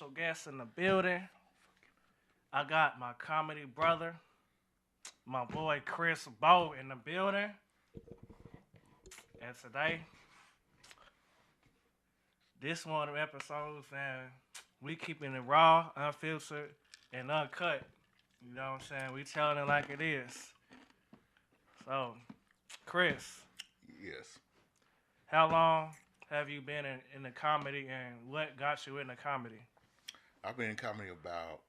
special guest in the building. I got my comedy brother, my boy Chris Bow in the building. And today, this one of the episodes, and we keeping it raw, unfiltered, and uncut. You know what I'm saying? We telling it like it is. So, Chris, Yes. how long have you been in the comedy, and what got you into comedy? I've been in comedy about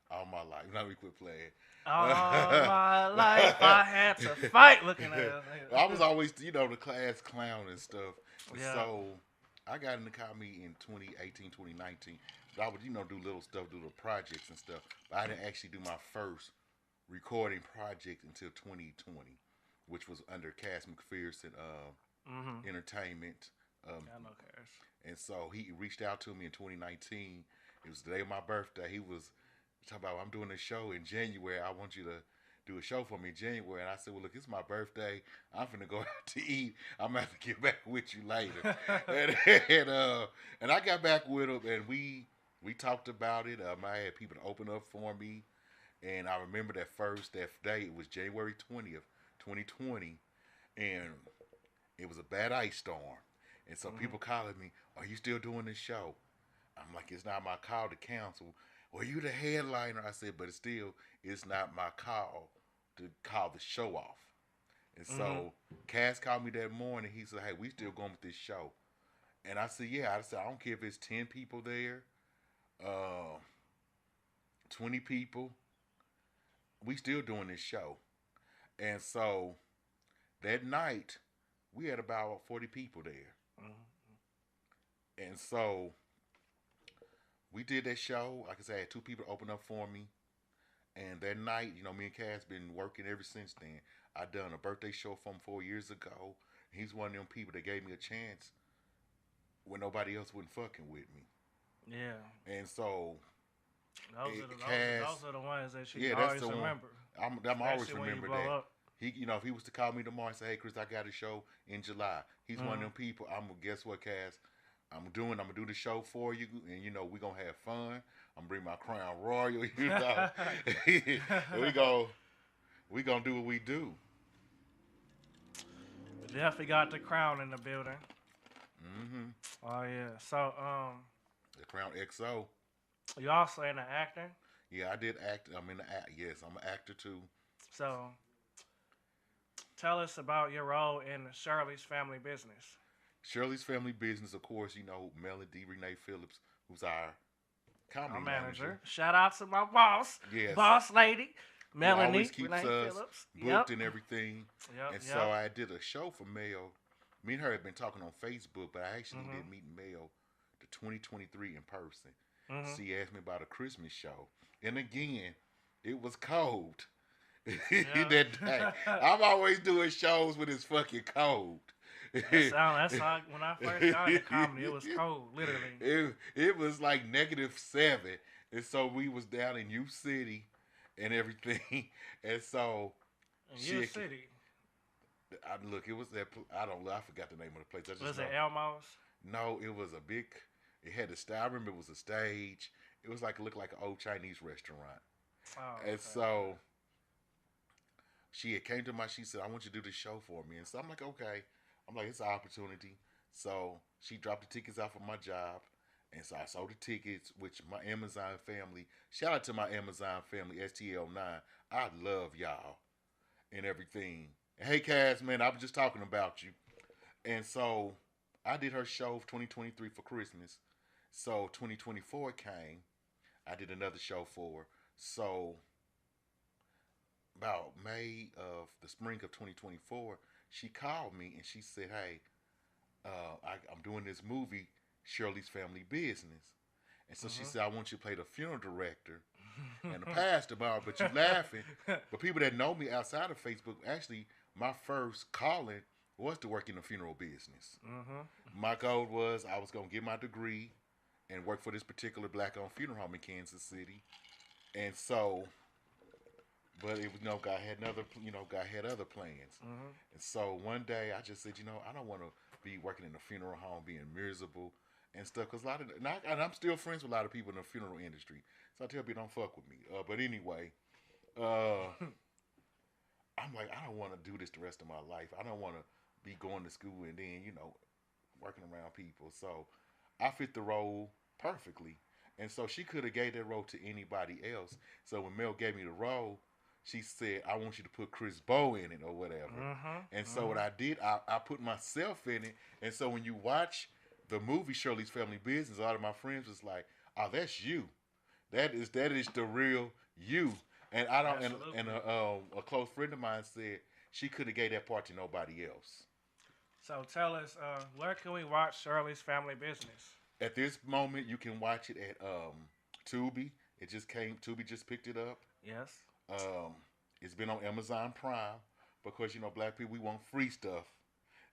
all my life. Now we quit playing. All my life I had to fight looking at it. I was always, the class clown and stuff. Yeah. So I got into comedy in 2018, 2019. But I would, do little stuff, do the projects and stuff. But I didn't actually do my first recording project until 2020, which was under Cass McFerson Entertainment. I know Cash. And so he reached out to me in 2019. It was the day of my birthday. He was talking about, I'm doing a show in January. I want you to do a show for me in January. And I said, well, look, it's my birthday. I'm finna go out to eat. I'm going to have to get back with you later. and I got back with him, and we talked about it. I had people to open up for me. And I remember that day, it was January 20th, 2020. And it was a bad ice storm. And so people calling me, are you still doing this show? I'm like, it's not my call to cancel. Well, you the headliner. I said, but it's not my call to call the show off. And so Cass called me that morning. He said, hey, we still going with this show. And I said, yeah. I said, I don't care if it's 10 people there, 20 people. We still doing this show. And so that night, we had about 40 people there. And so we did that show. Like I said, I had 2 people open up for me. And that night, me and Cass been working ever since then. I done a birthday show for him 4 years ago. He's one of them people that gave me a chance when nobody else wasn't fucking with me. Yeah. And so those are the ones that you always remember. I'm always remember that. Up. He, if he was to call me tomorrow and say, hey, Chris, I got a show in July. He's one of them people. Guess what, Cass? I'm gonna do the show for you, and we're gonna have fun. I'm gonna bring my Crown Royal, we gonna do what we do. Definitely got the crown in the building. Oh yeah. So the Crown XO. You also in the acting? Yeah, I did act. I'm in the act. Yes, I'm an actor too. So tell us about your role in Shirley's family business. Shirley's family business, of course, Melody Renee Phillips, who's our comedy manager. Shout out to my boss, boss lady, Melanie. Always keeps Renee us Phillips. booked and everything. So Yep. I did a show for Mel. Me and her had been talking on Facebook, but I actually did meet Mel the 2023 in person. She asked me about a Christmas show. And again, it was cold. That day. I'm always doing shows when it's fucking cold. That's how when I first got into comedy, it was cold, literally. It was like -7, and so we was down in U City and everything, and so U City. It was that I forgot the name of the place. Was it Elmo's? No, it was a big. It had I remember it was a stage. It was looked like an old Chinese restaurant, and so she had came to she said, I want you to do this show for me, and so I'm like, okay. I'm like, it's an opportunity. So she dropped the tickets out for my job. And so I sold the tickets, which my Amazon family, shout out to my Amazon family, STL9. I love y'all and everything. And hey, Cass, man, I was just talking about you. And so I did her show for 2023 for Christmas. So 2024 came. I did another show for her. So about May of the spring of 2024, she called me and she said, hey, I'm doing this movie, Shirley's Family Business. And so she said, I want you to play the funeral director and the pastor, but you laughing. But people that know me outside of Facebook, actually, my first calling was to work in the funeral business. My goal was I was going to get my degree and work for this particular black-owned funeral home in Kansas City. And so... But it was, God had other plans. And so one day I just said, I don't want to be working in a funeral home being miserable and stuff. Cause a lot of, and I'm still friends with a lot of people in the funeral industry. So I tell people don't fuck with me. But anyway, uh, I'm like, I don't want to do this the rest of my life. I don't want to be going to school and then, working around people. So I fit the role perfectly. And so she could have gave that role to anybody else. So when Mel gave me the role, she said, I want you to put Chris Bow in it or whatever. And so what I did, I put myself in it. And so when you watch the movie Shirley's Family Business, a lot of my friends was like, oh, that's you. That is the real you. And I don't. And a close friend of mine said she could have gave that part to nobody else. So tell us, where can we watch Shirley's Family Business? At this moment, you can watch it at Tubi. It just came. Tubi just picked it up. Yes. It's been on Amazon Prime because black people, we want free stuff.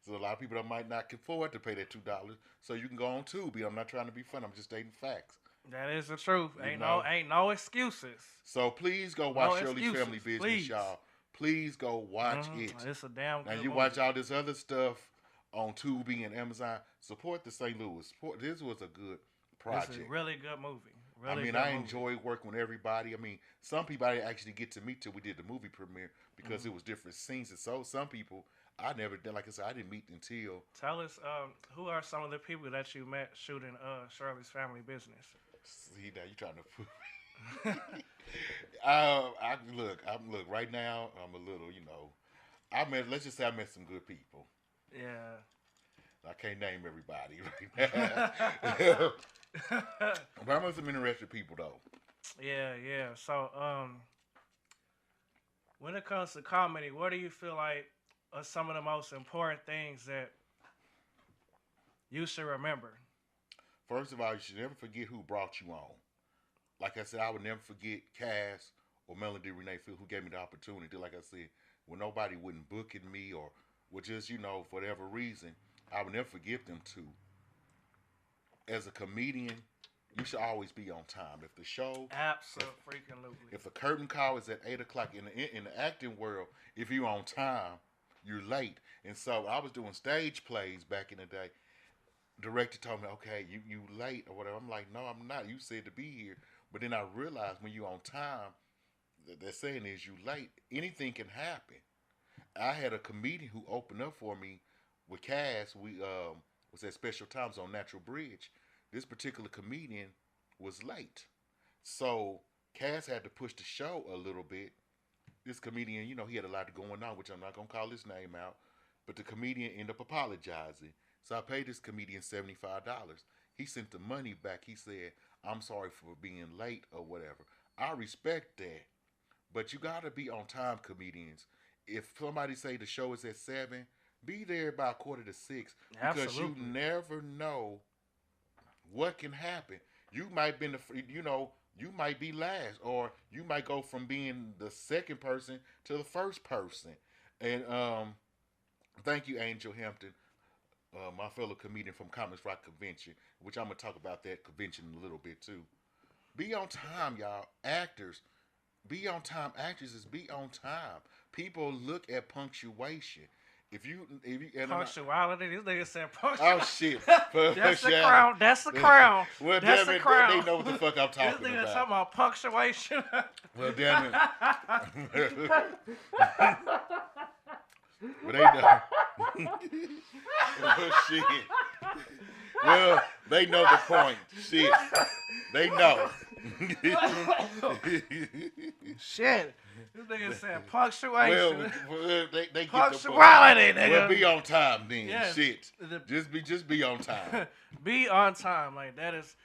So a lot of people that might not can afford to pay that $2. So you can go on Tubi. I'm not trying to be funny. I'm just stating facts. That is the truth. Ain't no excuses. So please go watch Shirley's Family Business, y'all. Please go watch it. It's a damn good Now you movie. watch all this other stuff on Tubi and Amazon. Support the St. Louis. This was a good project. It's a really good movie. I enjoy working with everybody. I mean, some people I didn't actually get to meet till we did the movie premiere because it was different scenes. And so some people I never did. Like I said, I didn't meet until. Tell us, who are some of the people that you met shooting Shirley's Family Business? See, now you trying to put me. Look. Right now, I'm a little. Let's just say I met some good people. Yeah. I can't name everybody right now. But I met some interesting people though. Yeah. So, when it comes to comedy, what do you feel like are some of the most important things that you should remember? First of all, you should never forget who brought you on. Like I said, I would never forget Cass or Melody Renee Field, who gave me the opportunity. Like I said, when nobody wouldn't book in me or would just, for whatever reason, I would never forget them too. As a comedian, you should always be on time. If the show, absolutely, if the curtain call is at 8:00 in the acting world, if you're on time, you're late. And so I was doing stage plays back in the day. Director told me, okay, you late or whatever. I'm like, no, I'm not. You said to be here. But then I realized when you're on time, they're saying is you late. Anything can happen. I had a comedian who opened up for me with Cass. We was at Special Times on Natural Bridge. This particular comedian was late. So Cass had to push the show a little bit. This comedian, he had a lot going on, which I'm not going to call his name out. But the comedian ended up apologizing. So I paid this comedian $75. He sent the money back. He said, I'm sorry for being late or whatever. I respect that. But you got to be on time, comedians. If somebody say the show is at 7, be there by 5:45. Because you never know what can happen. You might be you might be last, or you might go from being the second person to the first person. And thank you, Angel Hampton, my fellow comedian from Comics Rock Convention, which I'm going to talk about that convention in a little bit too. Be on time, y'all. Actors, be on time. Actresses, be on time. People look at punctuation. If you punctuality, this nigga said punctuality. Oh shit! That's the crown. That's the crown. Well, that's damn the crown. They know what the fuck I'm talking about. This nigga talking about punctuation. Well, damn it. But they know. Oh, shit. Well, they know the point. Shit. They know. Shit. This nigga said punctuation. Well, they punctuality, get the point. nigga. Well, be on time then. Yes. Shit. Just be on time. Be on time. Like, that is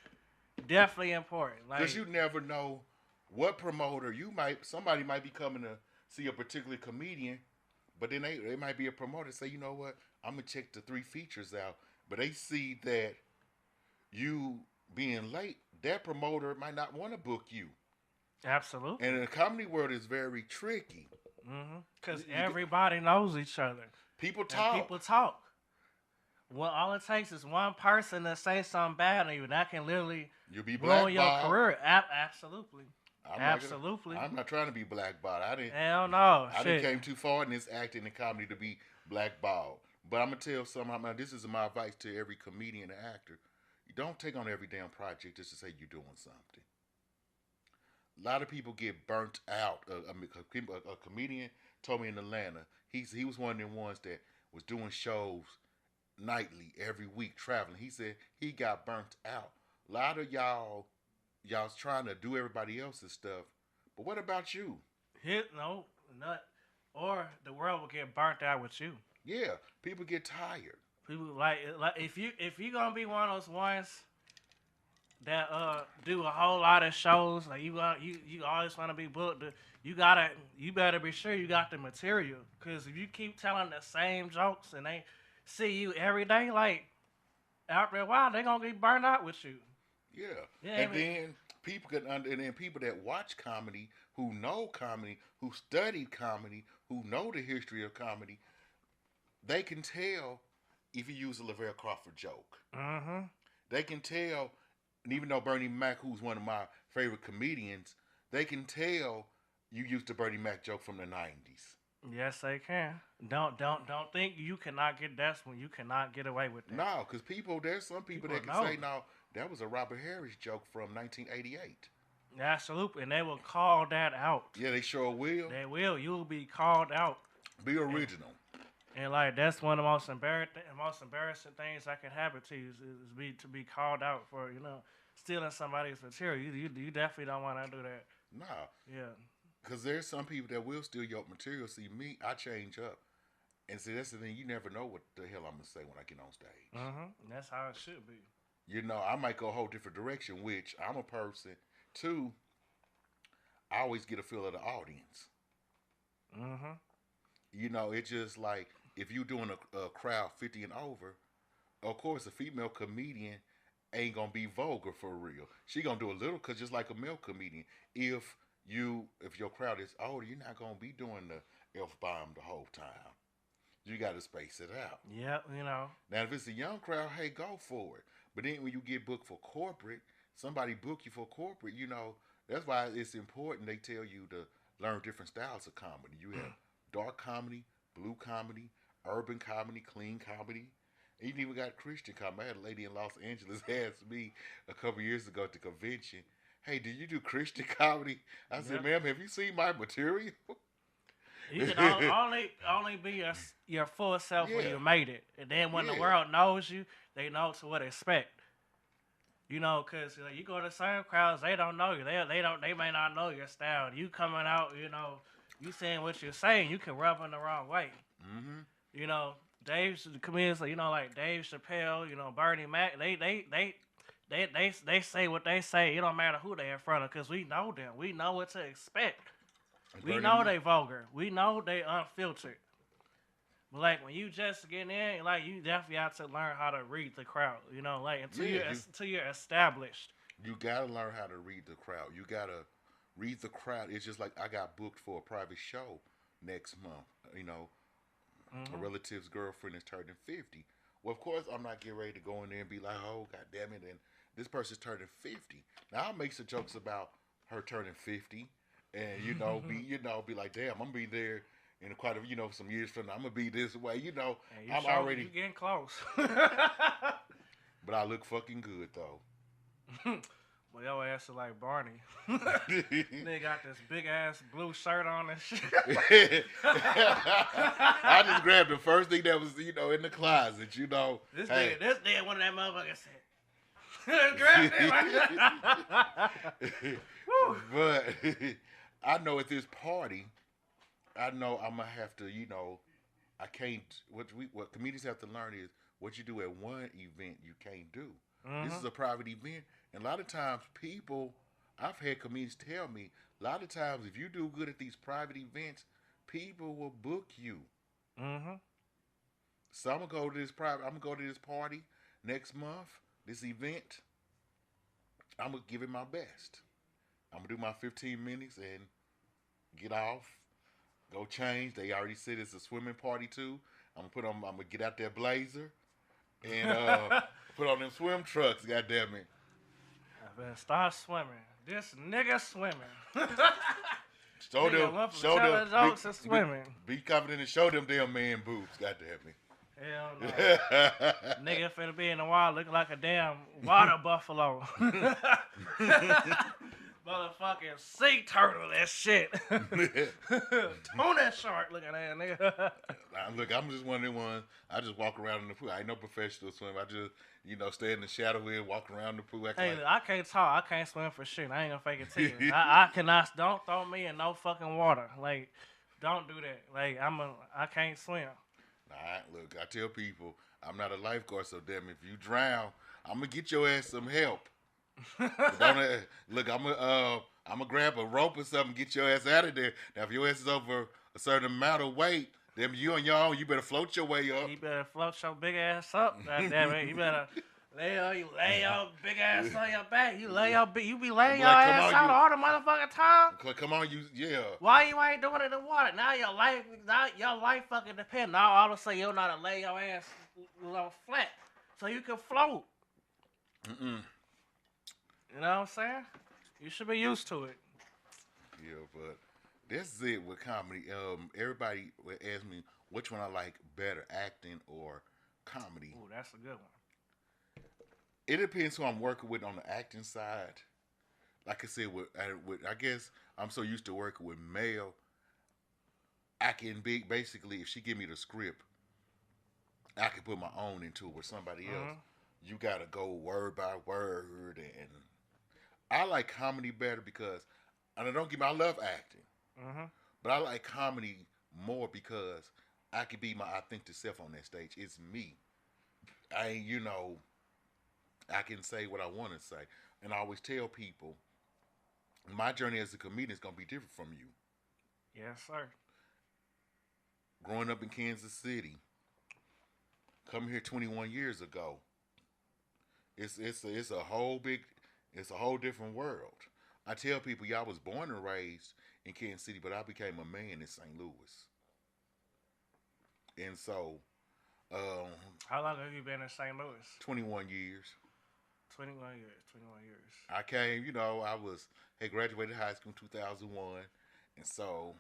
definitely important. Because you never know what promoter somebody might be coming to see a particular comedian, but then they might be a promoter say, you know what, I'm going to check the 3 features out. But they see that you being late, that promoter might not want to book you. Absolutely. And in the comedy world, it's very tricky. Because everybody knows each other. People talk. Well, all it takes is one person to say something bad on you. That can literally ruin your career. Absolutely. I'm not trying to be blackballed. Hell no. I didn't came too far in this acting and comedy to be blackballed. But I'm going to tell something. This is my advice to every comedian and actor. You don't take on every damn project just to say you're doing something. A lot of people get burnt out. A comedian told me in Atlanta, he was one of them ones that was doing shows nightly every week, traveling. He said he got burnt out. A lot of y'all's trying to do everybody else's stuff, but what about you? No, not. Or the world will get burnt out with you. Yeah, people get tired. People like if you gonna be one of those ones that do a whole lot of shows, like you always want to be booked. You better be sure you got the material, because if you keep telling the same jokes and they see you every day, like after a while they gonna get burned out with you. Yeah, Yeah, and then people and then people that watch comedy, who know comedy, who studied comedy, who know the history of comedy, they can tell if you use a Laverne Crawford joke. Mm-hmm. They can tell, and even though Bernie Mac, who's one of my favorite comedians, they can tell you used the Bernie Mac joke from the '90s. Yes, they can. Don't think you cannot get that's when you cannot get away with that. No, because there's some people that can know. say, no, that was a Robert Harris joke from 1988. Absolutely, and they will call that out. Yeah, they sure will. They will. You'll be called out. Be original. And like that's one of the most embarrassing things that can happen to you is to be called out for stealing somebody's material. You definitely don't want to do that. No. Yeah. Because there's some people that will steal your material. See, me, I change up. And see, that's the thing. You never know what the hell I'm going to say when I get on stage. Mm-hmm. That's how it should be. I might go a whole different direction, which I'm a person, too, I always get a feel of the audience. Mm-hmm. It's just like, if you're doing a crowd 50 and over, of course, a female comedian ain't going to be vulgar for real. She going to do a little, because just like a male comedian, if your crowd is older, you're not going to be doing the F-bomb the whole time. You got to space it out. Yeah, Now, if it's a young crowd, hey, go for it. But then when you get booked for corporate, somebody book you for corporate, that's why it's important they tell you to learn different styles of comedy. You have dark comedy, blue comedy, urban comedy, clean comedy. And you even got Christian comedy. I had a lady in Los Angeles ask me a couple years ago at the convention, hey, do you do Christian comedy? I said, ma'am, have you seen my material? You can only be your full self when you made it. And then when the world knows you, they know to what to expect. Because you go to certain crowds, they don't know you. They may not know your style. You coming out, you saying what you're saying, you can rub in the wrong way. Mm-hmm. The comedians, like Dave Chappelle, Bernie Mac, they say what they say. It don't matter who they in front of, because we know them. We know what to expect. We know they vulgar. We know they unfiltered. But like when you just get in, like you definitely have to learn how to read the crowd. Until you're established. You gotta learn how to read the crowd. You gotta read the crowd. It's just like I got booked for a private show next month. A relative's girlfriend is turning 50. Well, of course, I'm not getting ready to go in there and be like, oh, God damn it, and this person's turning 50. Now, I'll make some jokes about her turning 50, and, be like, damn, I'm going to be there in quite a, some years from now. I'm going to be this way, I'm already. You getting close. But I look fucking good, though. Well, your ass is like Barney. They got this big ass blue shirt on and shit. I just grabbed the first thing that was, in the closet, This nigga, one of that motherfuckers said, grab it. But I know at this party, I'm going to have to, I can't, what comedians have to learn is what you do at one event, you can't do. Mm-hmm. This is a private event. And a lot of times I've had comedians tell me, a lot of times if you do good at these private events, people will book you. Mm-hmm. So I'm going to go to this party next month, this event. I'm going to give it my best. I'm going to do my 15 minutes and get off, go change. They already said it's a swimming party too. I'm going to get out that blazer and put on them swim trucks, goddammit. I better start swimming. This nigga swimming. Show them swimming. be confident and show them damn man boobs, goddammit. Hell no. Nigga finna be in the wild looking like a damn water buffalo. Motherfucking sea turtle, that shit. Tuna shark looking at nigga. Look, I'm just one of them ones. I just walk around in the pool. I ain't no professional swimmer. I just, stay in the shadow here, walk around the pool. Hey, Like, I can't talk. I can't swim for shit. I ain't gonna fake it to you. I cannot. Don't throw me in no fucking water. Like, don't do that. Like, I can't swim. nah, look, I tell people I'm not a lifeguard, so damn, if you drown, I'm gonna get your ass some help. Look, I'm gonna grab a rope or something, get your ass out of there. Now, if your ass is over a certain amount of weight, then you on your own. You better float your way up. You better float your big ass up. God damn it. You better lay your big ass on your back. You be laying your ass out all the motherfucking time. Come on, yeah. Why you ain't doing it in the water? Now your life fucking depends. Now all of a sudden you know how to lay your ass flat so you can float. You know what I'm saying? You should be used to it. Yeah, but that's it with comedy. Everybody would ask me which one I like better, acting or comedy. Ooh, that's a good one. It depends who I'm working with on the acting side. Like I said, I guess I'm so used to working with male. I can basically, if she give me the script, I can put my own into it with somebody else. You gotta go word by word, and I like comedy better because, and don't get me, I love acting, but I like comedy more because I can be my authentic self on that stage. It's me. I can say what I want to say, and I always tell people, my journey as a comedian is gonna be different from you. Yes, sir. Growing up in Kansas City, coming here 21 years ago, it's a whole different world. I tell people, y'all was born and raised in Kansas City, but I became a man in St. Louis. And so, how long have you been in St. Louis? 21 years. 21 years. I came, had graduated high school in 2001, and so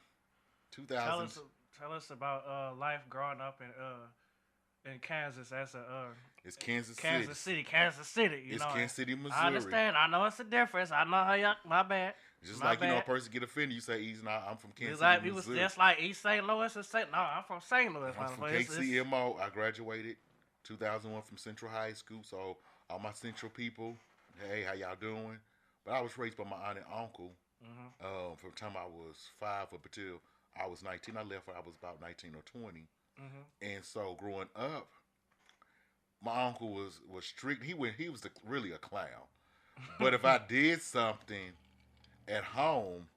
2000. Tell us about life growing up in Kansas as a it's Kansas City. Kansas City. It's Kansas City, Missouri. I understand. I know it's a difference. I know how y'all. My bad. Just my like bad. A person get offended, you say he's not. I'm from Kansas City, City, Missouri. Just like East St. Louis and St. No, I'm from St. Louis. I'm from KCMO. I graduated 2001 from Central High School. So all my Central people, hey, how y'all doing? But I was raised by my aunt and uncle. From the time I was 5 up until I was 19. I left when I was about 19 or 20. And so growing up, my uncle was strict. He was really a clown. But if I did something at home,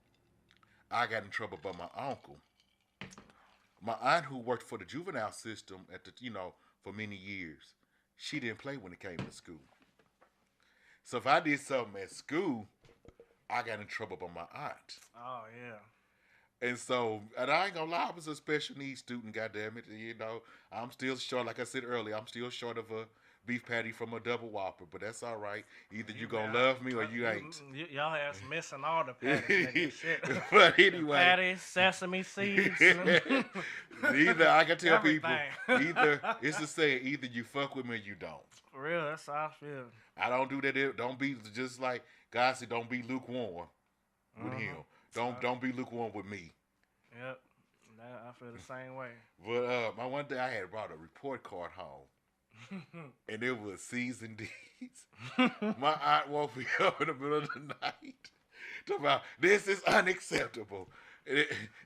I got in trouble by my uncle. My aunt, who worked for the juvenile system for many years, she didn't play when it came to school. So if I did something at school, I got in trouble by my aunt. Oh yeah. And so, and I ain't gonna lie, I was a special needs student, goddammit. I'm still short, like I said earlier, I'm still short of a beef patty from a double whopper, but that's all right. Either you gonna love me or you ain't. Y'all ass missing all the patties, nigga. Shit. But anyway. Patties, sesame seeds. Either, I can tell people, it's the saying, either you fuck with me or you don't. For real, that's how I feel. I don't do that. Don't be, just like God said, don't be lukewarm with him. Don't be lukewarm with me. Yep. I feel the same way. But my one day I had brought a report card home. And it was C's and D's. My aunt woke me up in the middle of the night. Talking about, this is unacceptable.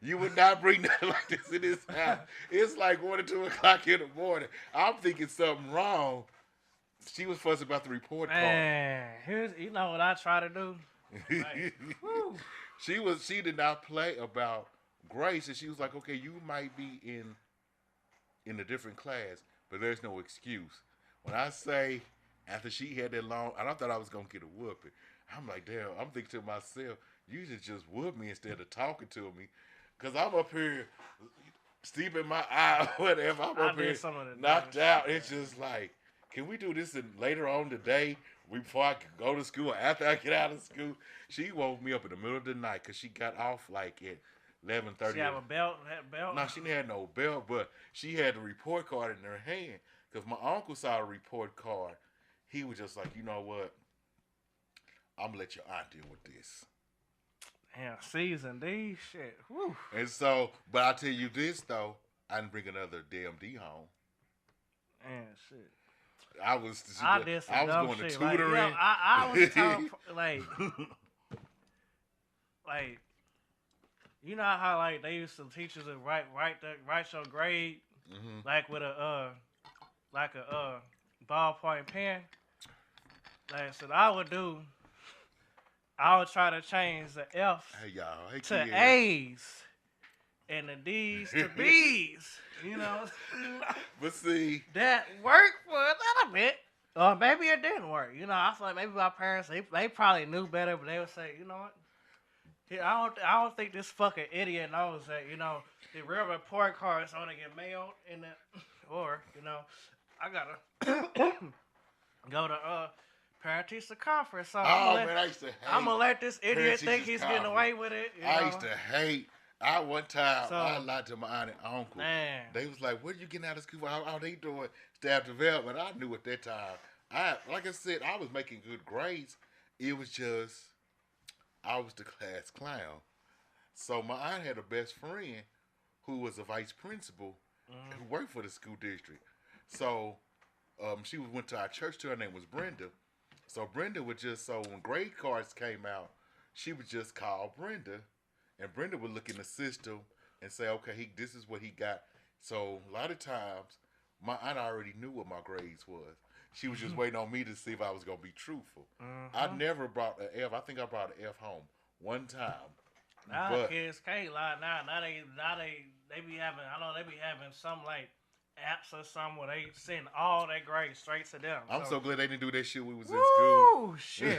You would not bring nothing like this in this house. It's like 1 or 2 o'clock in the morning. I'm thinking something wrong. She was fussing about the report card. Man, you know what I try to do? Like, She did not play about grace, and she was like, okay, you might be in a different class, but there's no excuse. When I say, after she had that long, I thought I was going to get a whooping. I'm like, damn, I'm thinking to myself, you should just whoop me instead of talking to me. Because I'm up here steeping my eye or whatever. I'm up here knocked out. It's just like, can we do this later on today before I can go to school or after I get out of school? She woke me up in the middle of the night because she got off like at 11:30. She have a belt. That belt. No, she didn't have no belt, but she had the report card in her hand. Because my uncle saw the report card. He was just like, you know what? I'm going to let your aunt deal with this. Damn, season D, shit. Whew. And so, but I'll tell you this, though. I didn't bring another damn D home. Man, shit. I was going to shit. tutoring. Like, I was telling, like, you know how like they used to teach us to write your grade, like with a ballpoint pen. Like, so I would try to change the F to A's and the D's to B's. You know. But see, that worked for a little bit. Or maybe it didn't work. You know, I feel like maybe my parents, they probably knew better, but they would say, you know what? I don't think this fucking idiot knows that, you know, the real report cards only get mailed in the, or, you know, I gotta go to parent-teacher conference. So I'm gonna let this idiot think he's getting away with it. You know? I used to hate. One time, I lied to my aunt and uncle. Man. They was like, what are you getting out of school? How they doing staff development? I knew at that time. Like I said, I was making good grades. It was just, I was the class clown. So my aunt had a best friend who was a vice principal who worked for the school district. So she went to our church too. Her name was Brenda. So Brenda would when grade cards came out, she would just call Brenda. And Brenda would look in the system and say, okay, this is what he got. So a lot of times, my aunt already knew what my grades was. She was just waiting on me to see if I was going to be truthful. I never brought an F. I think I brought an F home one time. Now kids can't lie. Now they be having, I know they be having some like apps or something where they send all their grades straight to them. I'm so glad they didn't do that shit when we was in school. Oh shit!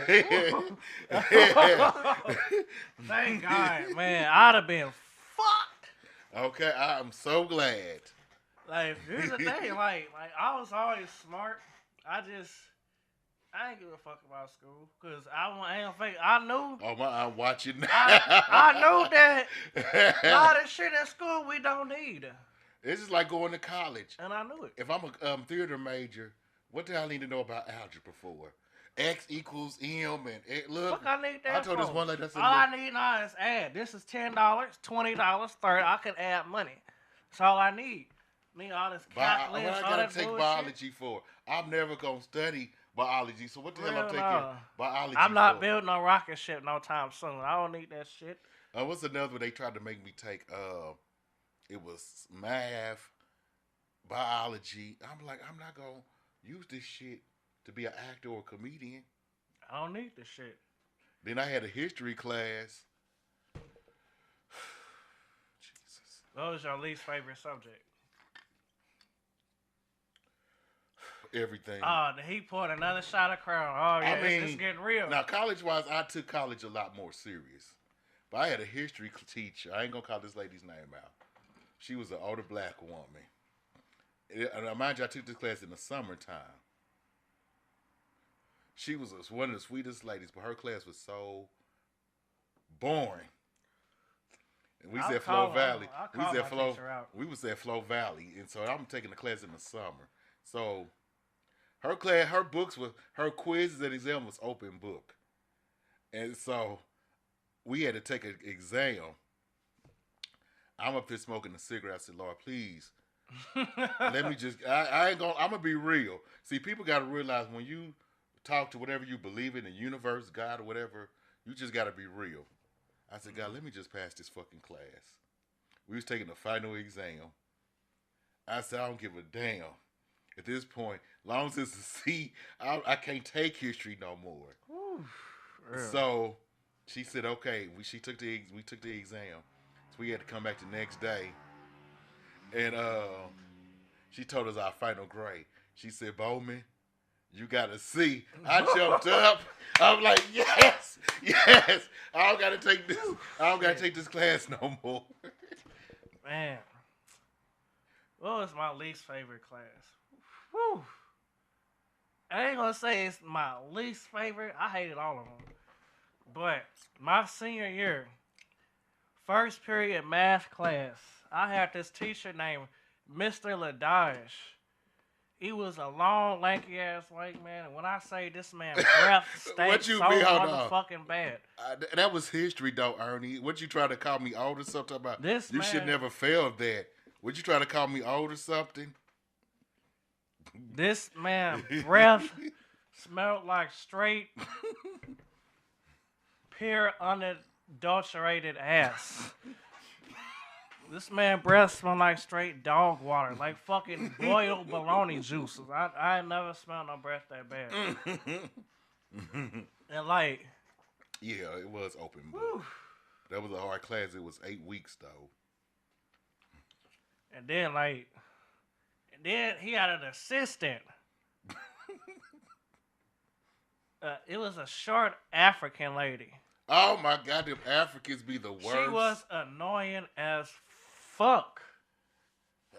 Thank God, man. I'd have been fucked. Okay, I'm so glad. Like, here's the thing. Like I was always smart. I ain't give a fuck about school because I knew. Oh my! I'm watching now. I knew that a lot of shit at school we don't need. This is like going to college. And I knew it. If I'm a theater major, what the hell I need to know about algebra for? X equals M and look. Fuck, I need that. I told this one lady, all I need now is add. This is $10, $20, $30. I can add money. That's all I need. Me all this calculus, what I gotta take biology for? I'm never gonna study biology. So what the hell I'm taking biology for? I'm not building no rocket ship no time soon. I don't need that shit. What's another one they tried to make me take? It was math, biology. I'm like, I'm not going to use this shit to be an actor or a comedian. I don't need this shit. Then I had a history class. Jesus. What was your least favorite subject? Everything. Oh, he poured another shot of Crown. Oh, yeah, it's getting real. Now, college-wise, I took college a lot more serious. But I had a history teacher. I ain't going to call this lady's name out. She was an older black woman. And mind you, I took this class in the summertime. She was one of the sweetest ladies, but her class was so boring. And we was at Flow Valley. We was at Flow Valley, and so I'm taking the class in the summer. So her class, her quizzes and exam was open book, and so we had to take an exam. I'm up there smoking a cigarette. I said, Lord, please, let me just, I'm going to be real. See, people got to realize when you talk to whatever you believe in, the universe, God, or whatever, you just got to be real. I said, God, let me just pass this fucking class. We was taking the final exam. I said, I don't give a damn. At this point, long as it's a C, I can't take history no more. Really? So she said, okay, we took the exam. So we had to come back the next day. And she told us our final grade. She said, Bowman, you got a C. I jumped up. I'm like, yes. I don't got to take this class no more. Man. What was my least favorite class? Whew. I ain't going to say it's my least favorite. I hated all of them. But my senior year, First period math class. I had this teacher named Mr. Ladage. He was a long, lanky ass white man, and when I say this man breath stank What you so mean? Hold on. motherfucking bad. That was history, though, Ernie. What you trying to call me old or something about? This You man, should never fail that. What you trying to call me old or something? this man breath smelled like straight, pure, unadulterated ass. This man breath smelled like straight dog water, like fucking boiled bologna juice. I ain't never smelled no breath that bad. And like, Yeah, it was open. But that was a hard class. It was 8 weeks, though. and then he had an assistant. It was a short African lady. Oh, my God. Them Africans be the worst. She was annoying as fuck.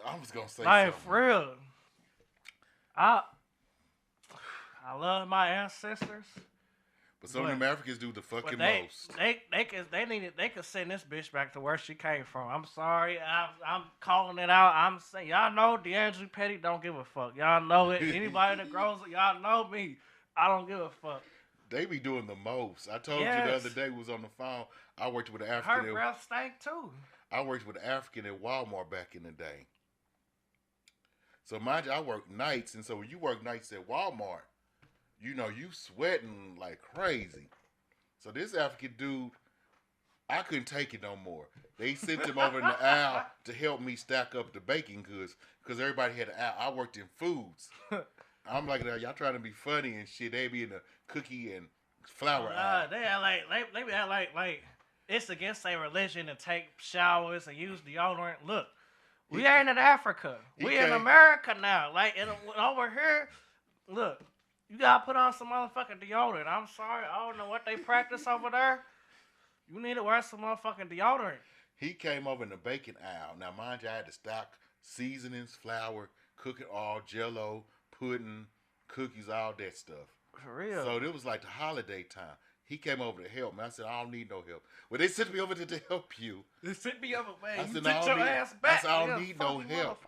I was going to say Like, something. for real. I love my ancestors. But some of them Africans do the fucking But most. they could send this bitch back to where she came from. I'm sorry. I'm calling it out. I'm saying, y'all know DeAndre Petty don't give a fuck. Y'all know it. Anybody that grows up, y'all know me. I don't give a fuck. They be doing the most. I told you the other day we was on the phone. I worked with an African. Her breath stank too. I worked with an African at Walmart back in the day. So mind you, I work nights, and so when you work nights at Walmart, you know you sweating like crazy. So this African dude, I couldn't take it no more. They sent him over in the aisle to help me stack up the baking goods because everybody had an aisle. I worked in foods. I'm like, y'all trying to be funny and shit. They be in the cookie and flour aisle. They act like it's against their religion to take showers and use deodorant. Look, we ain't in Africa. We in America now. Like over here, look, you gotta put on some motherfucking deodorant. I'm sorry, I don't know what they practice over there. You need to wear some motherfucking deodorant. He came over in the bacon aisle. Now, mind you, I had to stock seasonings, flour, cooking oil, jello, pudding, cookies, all that stuff. For real. So it was like the holiday time. He came over to help me. I said, I don't need no help. Well, they sent me over to help you. They sent me over, man. I said, Sit your ass back. I said, I don't need no help.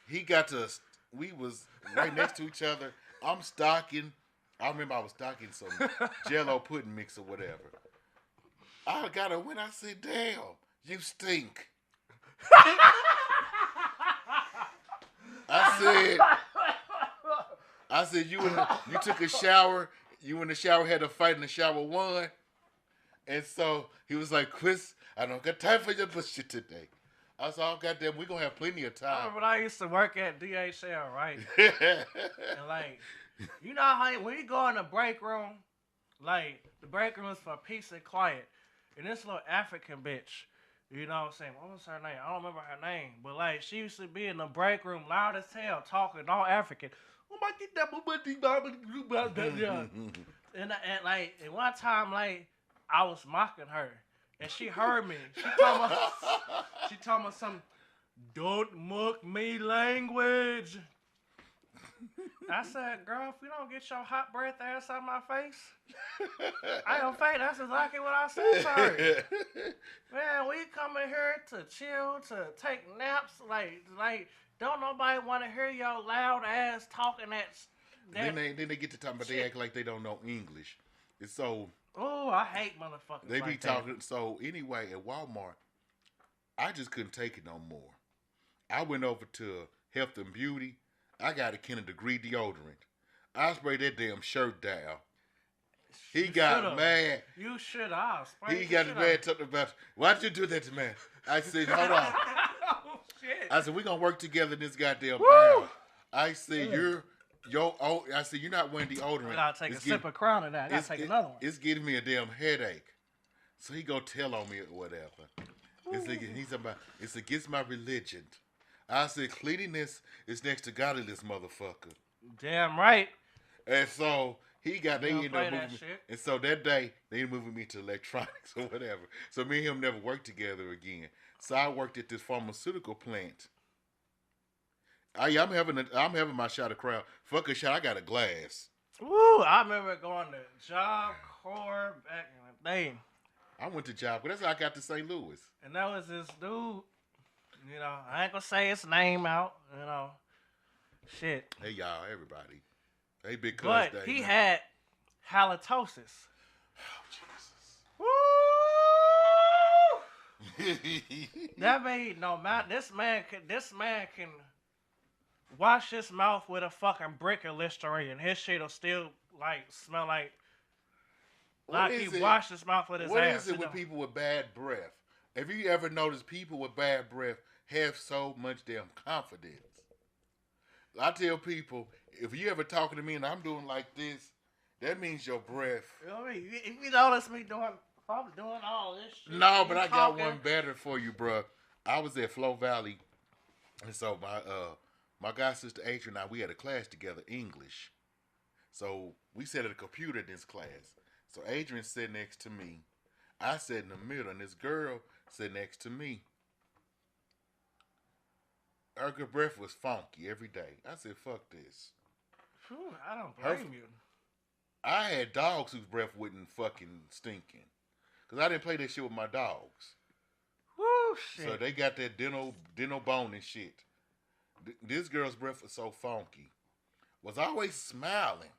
He got to us. We was right next to each other. I'm stocking. I remember I was stocking some jello pudding mix or whatever. I got her when I said, damn, you stink. I said, you took a shower. You in the shower had a fight in the shower one. And so he was like, Chris, I don't got time for your bullshit today. I said, oh, goddamn, we're going to have plenty of I time. remember when I used to work at DHL, right? And like, you know how when you go in the break room, like, the break room is for peace and quiet. And this little African bitch, you know what I'm saying? What was her name? I don't remember her name. But like, she used to be in the break room loud as hell, talking all African. And one time, like, I was mocking her. And she heard me. She told me some, don't mock me language. I said, girl, if you don't get your hot breath ass out of my face, I don't fake. That's exactly what I said to her. Man, we come in here to chill, to take naps. Like, don't nobody want to hear your loud ass talking that. Then they get to talking, but they act like they don't know English. It's so. Oh, I hate motherfuckers. They be like talking. That. So anyway, at Walmart, I just couldn't take it no more. I went over to Health and Beauty. I got a Kennedy Degree deodorant. I sprayed that damn shirt down. He got mad. You should have. He got mad talking about, why'd you do that to me? I said, hold on. Oh, shit. I said, we're going to work together in this goddamn Woo! aisle. I said, you're not wearing deodorant. I gotta take a sip of Crown of that. I gotta take another one. It's getting me a damn headache. So he gonna tell on me or whatever. It's against my religion. I said, cleanliness is next to godliness, motherfucker. Damn right. And so they ended up moving me. Shit. And so that day, they moving me to electronics or whatever. So me and him never worked together again. So I worked at this pharmaceutical plant. I'm having my shot of Crown. Fuck a shot, I got a glass. Woo! I remember going to Job Corps back in the day. I went to job, but that's how I got to St. Louis. And that was this dude. You know, I ain't gonna say his name out. You know, shit. Hey y'all, everybody. Hey big cuz But day, he man. had halitosis. Oh Jesus. That made no man. This man can wash his mouth with a fucking brick of Listerine. His shit'll still like smell like he washed his mouth with his what ass. is it with people with bad breath? Have you ever noticed people with bad breath have so much damn confidence? I tell people, if you ever talking to me and I'm doing like this, that means your breath. You know what I mean? If you notice me probably doing all this shit. No, but I got one better for you, bro. I was at Flow Valley, and so my god sister Adrian and I, we had a class together, English. So we sat at a computer in this class. So Adrian sat next to me. I sat in the middle, and this girl sat next to me. Her breath was funky every day. I said, fuck this. Whew, I don't blame you. I had dogs whose breath wasn't fucking stinking. Because I didn't play that shit with my dogs. Woo, shit. So they got that dental bone and shit. This girl's breath was so funky. Was always smiling.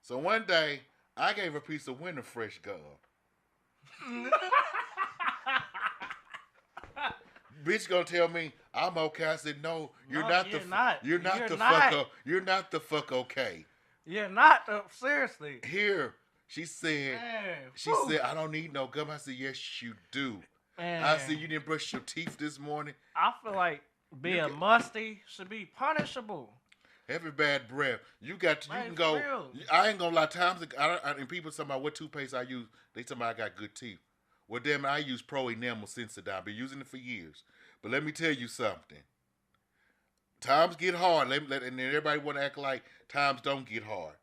So one day, I gave her a piece of Winter Fresh gum. Bitch gonna tell me I'm okay. I said, no, you're not the fuck okay. You're not, seriously. Here, she said, I don't need no gum. I said, yes, you do. Man. I said, you didn't brush your teeth this morning. I feel like being musty should be punishable. Every bad breath. You can go. Real. I ain't gonna lie. Times and people talking about what toothpaste I use. They talking about I got good teeth. Well, damn, I use Pro Enamel Sensodyne. I've been using it for years. But let me tell you something. Times get hard. And then everybody want to act like times don't get hard.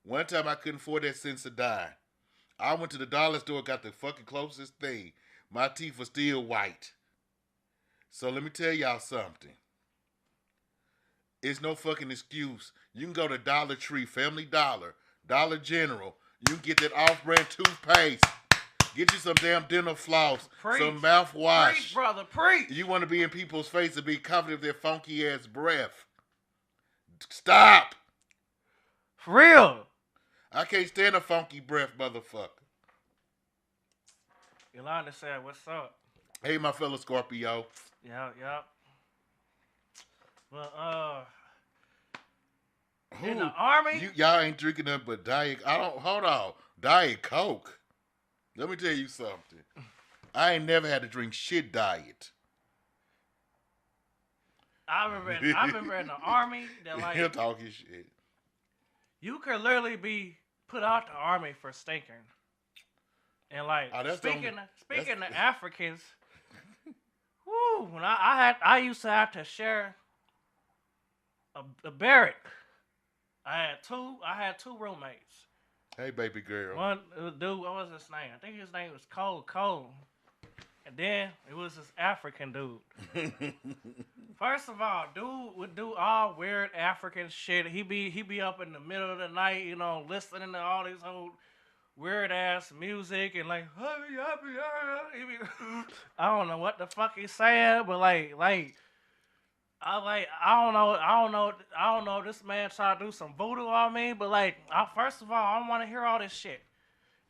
One time I couldn't afford that Sensodyne. I went to the dollar store, got the fucking closest thing. My teeth were still white. So let me tell y'all something. It's no fucking excuse. You can go to Dollar Tree, Family Dollar, Dollar General. You can get that off-brand toothpaste. Get you some damn dental floss, some mouthwash. Preach, brother, preach. You want to be in people's face and be confident of their funky-ass breath. Stop. For real. I can't stand a funky breath, motherfucker. Yolanda said, what's up? Hey, my fellow Scorpio. Yep. Well, in the Army? Y'all ain't drinking nothing but hold on. Diet Coke. Let me tell you something. I ain't never had to drink shit diet. I remember in the Army that like He'll talk his shit. You could literally be put out the Army for stinking. And like speaking to Africans, whoo, when I used to have to share a barrack. I had two roommates. Hey, baby girl. One dude, what was his name? I think his name was Cole. And then it was this African dude. First of all, dude would do all weird African shit. He be up in the middle of the night, you know, listening to all these old weird ass music and like I don't know what the fuck he's saying, but like I don't know. This man tried to do some voodoo on me, but like, first of all, I don't want to hear all this shit.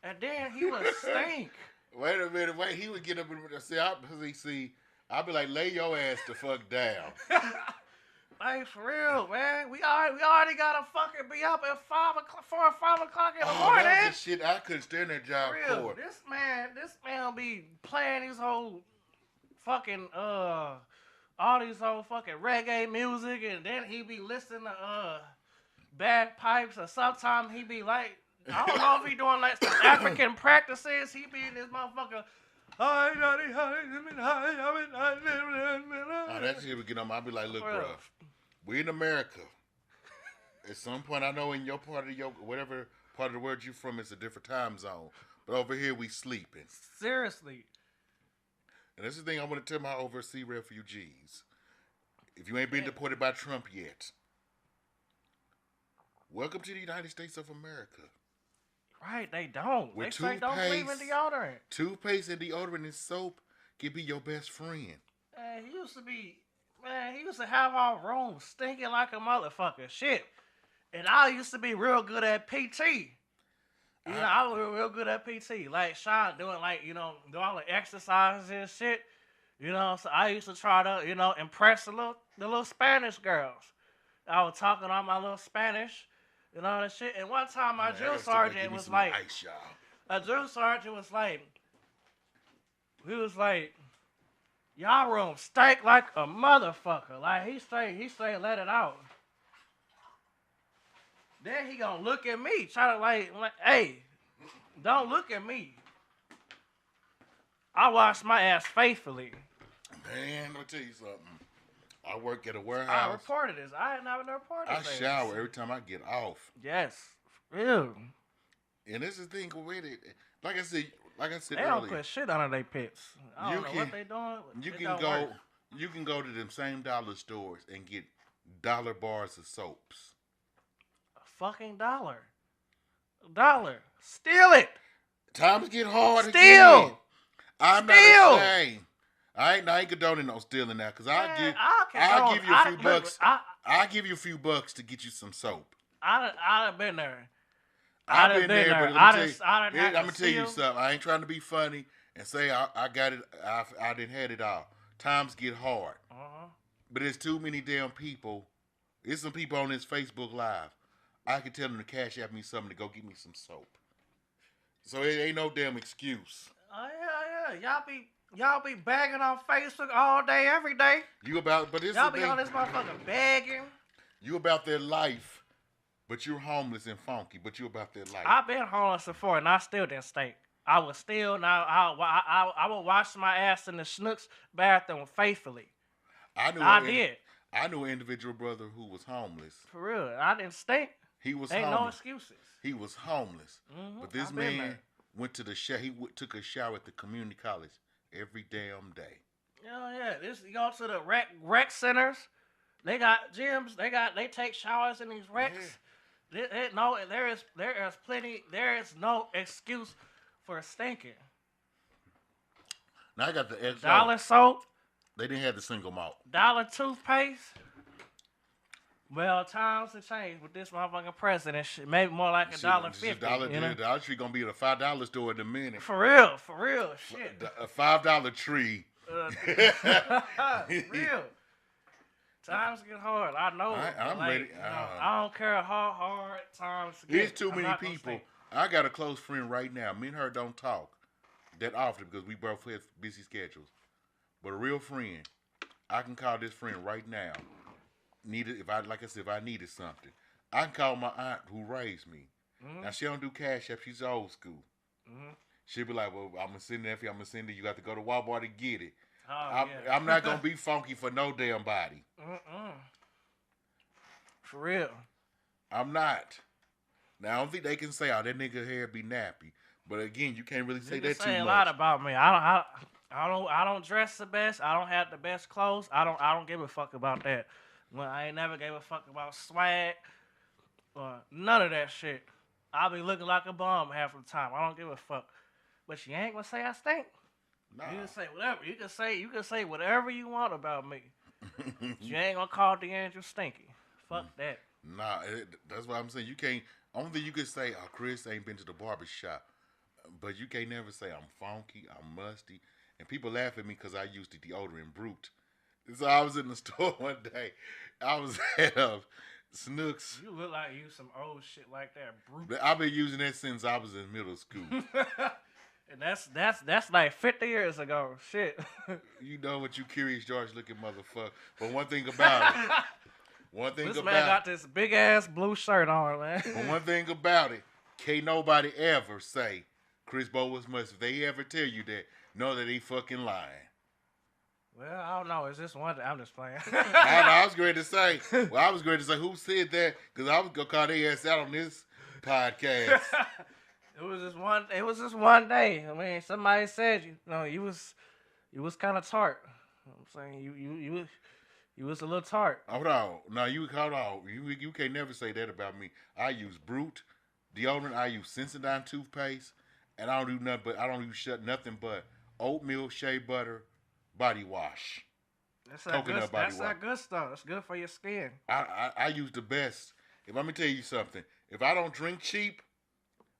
And then he would stink. Wait a minute, he would get up and see. I'd be like, lay your ass the fuck down. Like for real, man. We already gotta fucking be up at 4 or 5 o'clock in the morning. That's the shit I couldn't stand that job for. This man be playing these whole fucking all these old fucking reggae music, and then he be listening to bagpipes, or sometimes he be like, I don't know if he doing like some African practices. He be in this motherfucker. Oh, that shit would get on my. I be like, look, bro, we in America. At some point, I know in your part of whatever part of the world you from, it's a different time zone. But over here, we sleeping. Seriously. And that's the thing I want to tell my overseas refugees. If you ain't been deported by Trump yet, welcome to the United States of America. Right, they don't. With They straight don't believe in deodorant. Toothpaste and deodorant and soap can be your best friend. Man, he used to have our room stinking like a motherfucker. Shit. And I used to be real good at PT. I was real good at PT. Like Sean doing do all the exercises and shit. So I used to try to, impress the little Spanish girls. I was talking all my little Spanish and all that shit. And one time my drill sergeant was like, he was like, y'all room stank like a motherfucker. Like he straight let it out. Then he gonna look at me, try to like, hey, don't look at me. I wash my ass faithfully. Man, let me tell you something. I work at a warehouse. I reported this. I had never reported this. I shower every time I get off. Yes, real. And this is the thing with it. Like I said They earlier, don't put shit under their pits. I don't know what they doing. You can go to them same dollar stores and get dollar bars of soaps. Fucking $1. Steal it. Times get hard Steal. again. I'm not ashamed. I ain't condoning no stealing now, cause I'll give you a few bucks. I'll give you a few bucks to get you some soap. I'd have been there. I've been there, but I'm gonna tell you something. I ain't trying to be funny and say I got it. I didn't had it all. Times get hard, but there's too many damn people. There's some people on this Facebook Live. I can tell them to cash out me something to go get me some soap. So it ain't no damn excuse. Oh yeah. Y'all be bagging on Facebook all day, every day. But this y'all be on this motherfucker begging. You about their life, but you're homeless and funky. But you about their life. I've been homeless before, and I still didn't stink. I would still I would wash my ass in the Schnucks bathroom faithfully. I did. I knew an individual brother who was homeless. For real, I didn't stink. He was Ain't homeless. No excuses. He was homeless, but this man went to the shower. He took a shower at the community college every damn day. Oh yeah, you go to the rec centers. They got gyms. They take showers in these recs. Yeah. There is plenty. There is no excuse for stinking. Now I got the XO. Dollar soap. They didn't have the single malt. Dollar toothpaste. Well, times have changed with this motherfucking president. Shit, maybe more like $1.50. Dollar Tree gonna be at a $5 store in a minute. For real, shit. A $5 tree. Real. Times get hard. I know. I'm ready. I don't care how hard times get. There's too many people. I got a close friend right now. Me and her don't talk that often because we both have busy schedules. But a real friend, I can call this friend right now. If I needed something, I can call my aunt who raised me. Mm-hmm. Now she don't do Cash App. She's old school. Mm-hmm. She'll be like, "Well, I'm gonna send it. I'm gonna send it. You got to go to Walmart to get it." I'm not gonna be funky for no damn body. For real. I'm not. Now I don't think they can say, "Oh, that nigga hair be nappy." But again, you can't really say that too much. A lot about me. I don't dress the best. I don't have the best clothes. I don't give a fuck about that. Well, I ain't never gave a fuck about swag or none of that shit. I'll be looking like a bum half the time. I don't give a fuck. But you ain't gonna say I stink. Nah. You can say whatever. You can say whatever you want about me. You ain't gonna call D'Angelo stinky. Fuck that. Nah, that's what I'm saying. You can't. Only thing you can say, "Oh, Chris ain't been to the barber shop," but you can't never say I'm funky, I'm musty, and people laugh at me because I used the deodorant Brute. So I was in the store one day. I was at Snooks. You look like you some old shit like that, Brute. I've been using that since I was in middle school. And that's like 50 years ago. Shit. You know what, you curious George looking motherfucker. But one thing about it. This man got this big ass blue shirt on, man. But one thing about it, can't nobody ever say Chris Bowles must. If they ever tell you that, know that they fucking lying. Well, I don't know. Is this one? I'm just playing. I was going to say. Well, I was going to say who said that because I was gonna call their ass out on this podcast. It was just one day. I mean, somebody said you was kind of tart. I'm saying you was a little tart. Hold on. No, hold on. You can't never say that about me. I use Brute, deodorant. I use Sensodyne toothpaste, and I don't do nothing. But I don't use nothing but oatmeal, shea butter, body wash, coconut body That's wash. that good stuff. It's good for your skin. I use the best. If let me tell you something, if I don't drink cheap,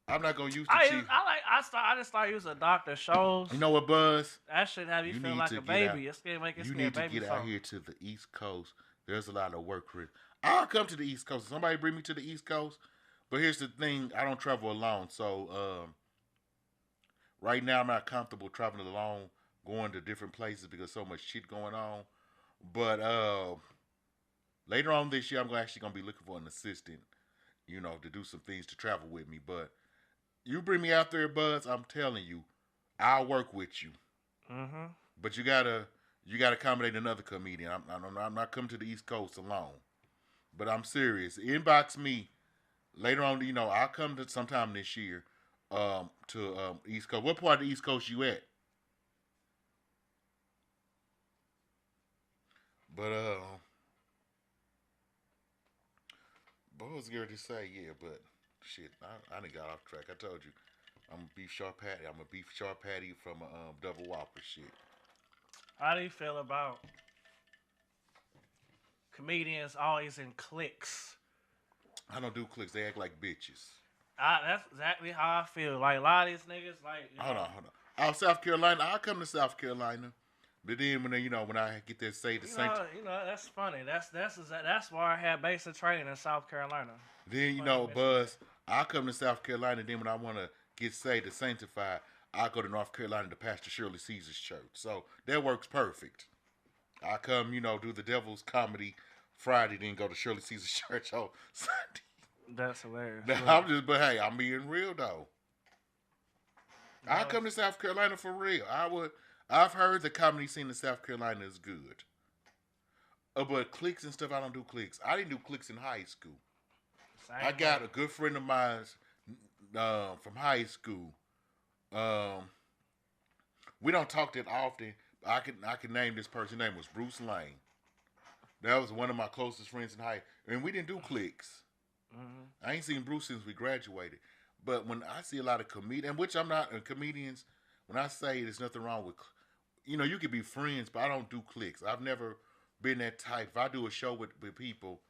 I'm not gonna use the cheap. I just start using Dr. Scholl's. You know what, Buzz? That should have you feel like a baby. Your skin make your You skin need to baby get soft. out here to the East Coast. There's a lot of work for it. I'll come to the East Coast. Somebody bring me to the East Coast. But here's the thing: I don't travel alone. So right now, I'm not comfortable traveling alone, going to different places because so much shit going on. But later on this year, I'm actually gonna be looking for an assistant, to do some things to travel with me. But you bring me out there, Buzz. I'm telling you, I'll work with you. Mm-hmm. But you gotta accommodate another comedian. I'm not coming to the East Coast alone. But I'm serious. Inbox me later on. I'll come to sometime this year to East Coast. What part of the East Coast you at? But what was I going to say? Yeah, but shit, I done got off track. I told you, I'm a beef sharp patty. I'm a beef sharp patty from a double whopper shit. How do you feel about comedians always in cliques? I don't do clicks. They act like bitches. That's exactly how I feel. Like a lot of these niggas, like Hold on. Out South Carolina, I come to South Carolina. But then when I get there, say the same. That's funny. That's why I had basic training in South Carolina. Then Buzz, I come to South Carolina. Then when I want to get saved and sanctified, I go to North Carolina to Pastor Shirley Caesar's church. So that works perfect. I come, do the Devil's Comedy Friday, then go to Shirley Caesar's church on Sunday. That's hilarious. But hey, I'm being real though. No. I come to South Carolina for real. I've heard the comedy scene in South Carolina is good. But cliques and stuff, I don't do cliques. I didn't do cliques in high school. I got a good friend of mine from high school. We don't talk that often. I can name this person. His name was Bruce Lane. That was one of my closest friends in high, and we didn't do cliques. Mm-hmm. I ain't seen Bruce since we graduated. But when I see a lot of comedians, which I'm not comedians, when I say there's nothing wrong with, you can be friends, but I don't do cliques. I've never been that type. If I do a show with people,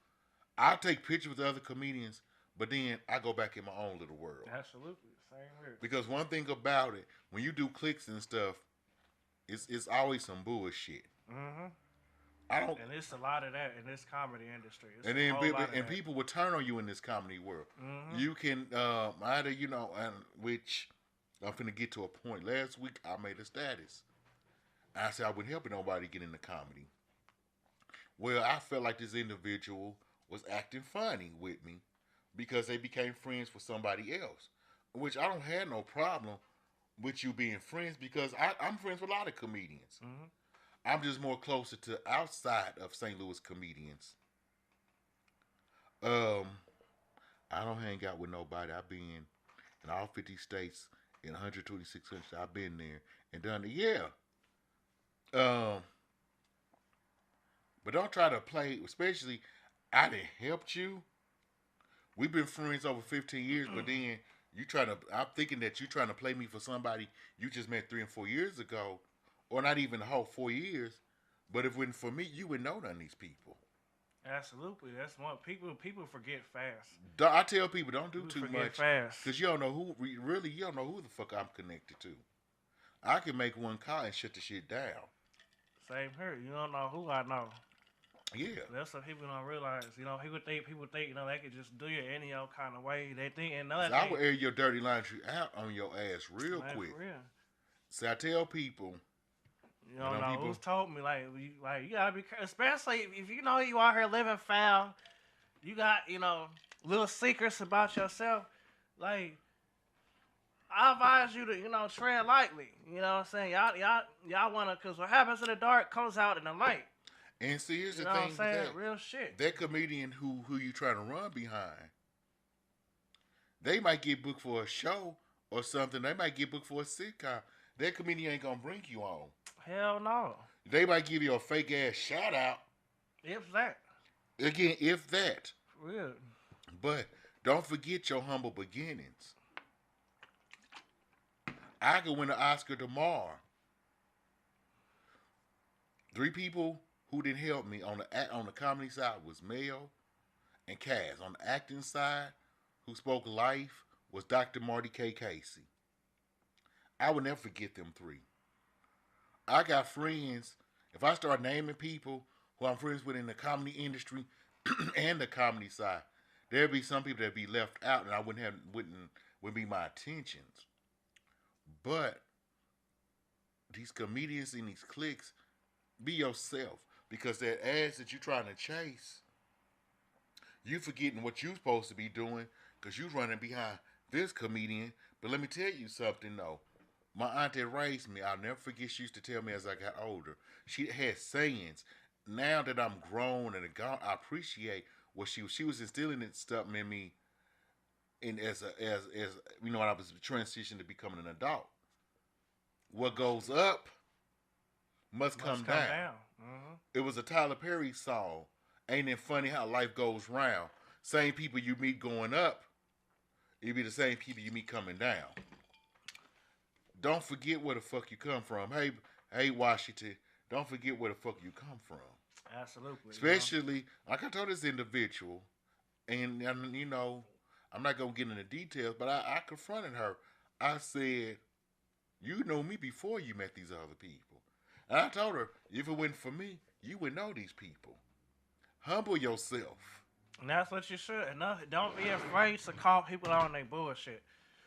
I'll take pictures with the other comedians, but then I go back in my own little world. Absolutely. Same here. Because one thing about it, when you do cliques and stuff, it's always some bullshit. Mm-hmm. And it's a lot of that in this comedy industry. People will turn on you in this comedy world. Mm-hmm. You can either and which I'm finna get to a point. Last week I made a status. I said I wouldn't help nobody get into comedy. Well, I felt like this individual was acting funny with me because they became friends with somebody else, which I don't have no problem with you being friends because I'm friends with a lot of comedians. Mm-hmm. I'm just more closer to outside of St. Louis comedians. I don't hang out with nobody. I've been in all 50 states in 126 countries. I've been there and done it. Yeah. But don't try to play, especially I done helped you. We've been friends over 15 years, but then I'm thinking that you're trying to play me for somebody you just met 3 and 4 years ago. Or not even the whole 4 years, but if it wasn't for me, you would know none of these people. Absolutely, that's one. People forget fast. I tell people don't do too much fast because you don't know who the fuck I'm connected to. I can make one call and shut the shit down. Same here. You don't know who I know. Yeah, that's what people don't realize. People think they could just do you any old kind of way. They think I will air your dirty laundry out on your ass real quick. For real. So I tell people. You don't know who's told me, you gotta be careful, especially if you know you out here living foul, you got, little secrets about yourself, I advise you to, tread lightly, you know what I'm saying? Y'all wanna, cause what happens in the dark comes out in the light. And see, here's the thing, what I'm saying? Real shit. That comedian who you trying to run behind, they might get booked for a show or something, they might get booked for a sitcom. That comedian ain't gonna bring you on. Hell no. They might give you a fake ass shout out. If that. Again, if that. Real. But Don't forget your humble beginnings. I could win an Oscar tomorrow. 3 people who didn't help me on the comedy side was Mel and Cass. On the acting side, who spoke life, was Dr. Marty K. Casey. I will never forget them 3. I got friends. If I start naming people who I'm friends with in the comedy industry and the comedy side, there'd be some people that'd be left out, and I wouldn't be my attentions. But these comedians in these cliques, be yourself, because that ass that you're trying to chase, you forgetting what you're supposed to be doing because you running behind this comedian. But let me tell you something though. My aunt that raised me, I'll never forget, she used to tell me as I got older. She had sayings. Now that I'm grown and gone, I appreciate what she was instilling it stuff in me, and as when I was transitioning to becoming an adult. What goes up must come down. Mm-hmm. It was a Tyler Perry song. Ain't it funny how life goes round? Same people you meet going up, it be the same people you meet coming down. Don't forget where the fuck you come from. Hey, Washington. Don't forget where the fuck you come from. Absolutely. Especially, like I told this individual, and I'm not gonna get into details, but I confronted her. I said, "You know me before you met these other people," and I told her, if it wasn't for me, you would know these people. Humble yourself. And that's what you should. And don't be afraid to call people on their bullshit.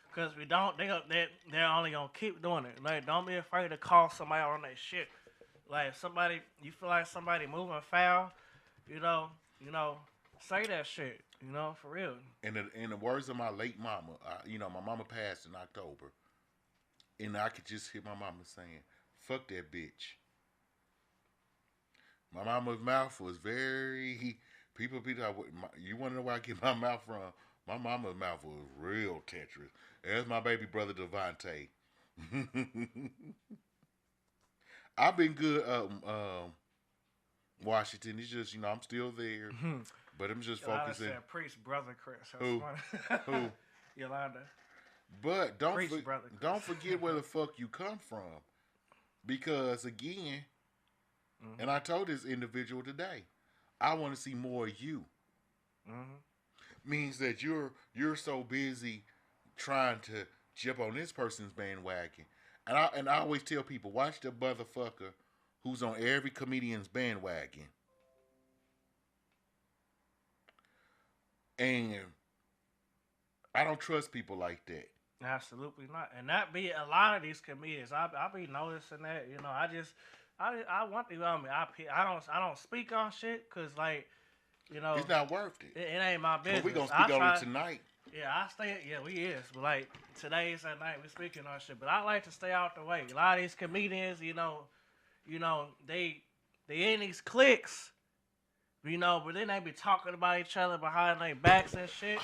Because we don't, they're only going to keep doing it. Like, don't be afraid to call somebody on their shit. Like, you feel like somebody moving foul, say that shit, for real. In the words of my late mama, my mama passed in October. And I could just hear my mama saying, fuck that bitch. My mama's mouth was very, people, you want to know where I get my mouth from? My mama's mouth was real treacherous. There's my baby brother Devontae. I've been good, Washington. It's just, I'm still there, but I'm just focusing. I said priest brother Chris. Who? Who? Yolanda. But don't forget where the fuck you come from, because again, and I told this individual today, I want to see more of you. Means that you're so busy trying to jump on this person's bandwagon. And I always tell people, watch the motherfucker who's on every comedian's bandwagon. And I don't trust people like that. Absolutely not. And that be a lot of these comedians. I be noticing that. I want to. I don't speak on shit because it's not worth it. It ain't my business. But we gonna speak on it tonight. Yeah, I stay. Yeah, we is. But like today's that night we speaking on shit. But I like to stay out the way. A lot of these comedians, they in these cliques, but then they be talking about each other behind their backs and shit.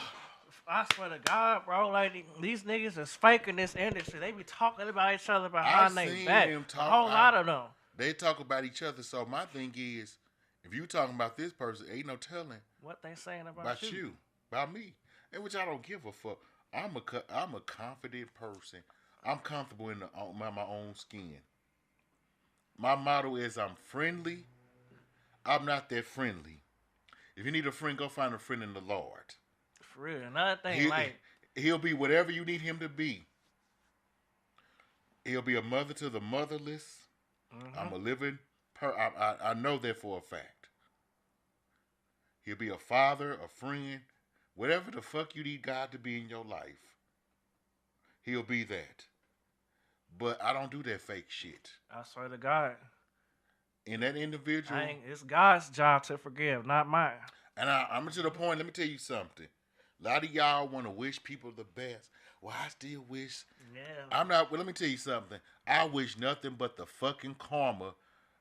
I swear to God, bro, like these niggas is faking this industry. They be talking about each other behind their back. A whole lot of them. They talk about each other. So my thing is, if you talking about this person, ain't no telling what they saying about you, about me, and which I don't give a fuck. I'm a confident person. I'm comfortable in my own skin. My motto is I'm friendly. I'm not that friendly. If you need a friend, go find a friend in the Lord. For real. Another thing, he'll be whatever you need him to be. He'll be a mother to the motherless. I'm a living I know that for a fact. He'll be a father, a friend, whatever the fuck you need God to be in your life. He'll be that. But I don't do that fake shit. I swear to God. And that individual, it's God's job to forgive, not mine. And I'm to the point. Let me tell you something. A lot of y'all want to wish people the best. Well, I still wish. Yeah. I'm not. Well, let me tell you something. I wish nothing but the fucking karma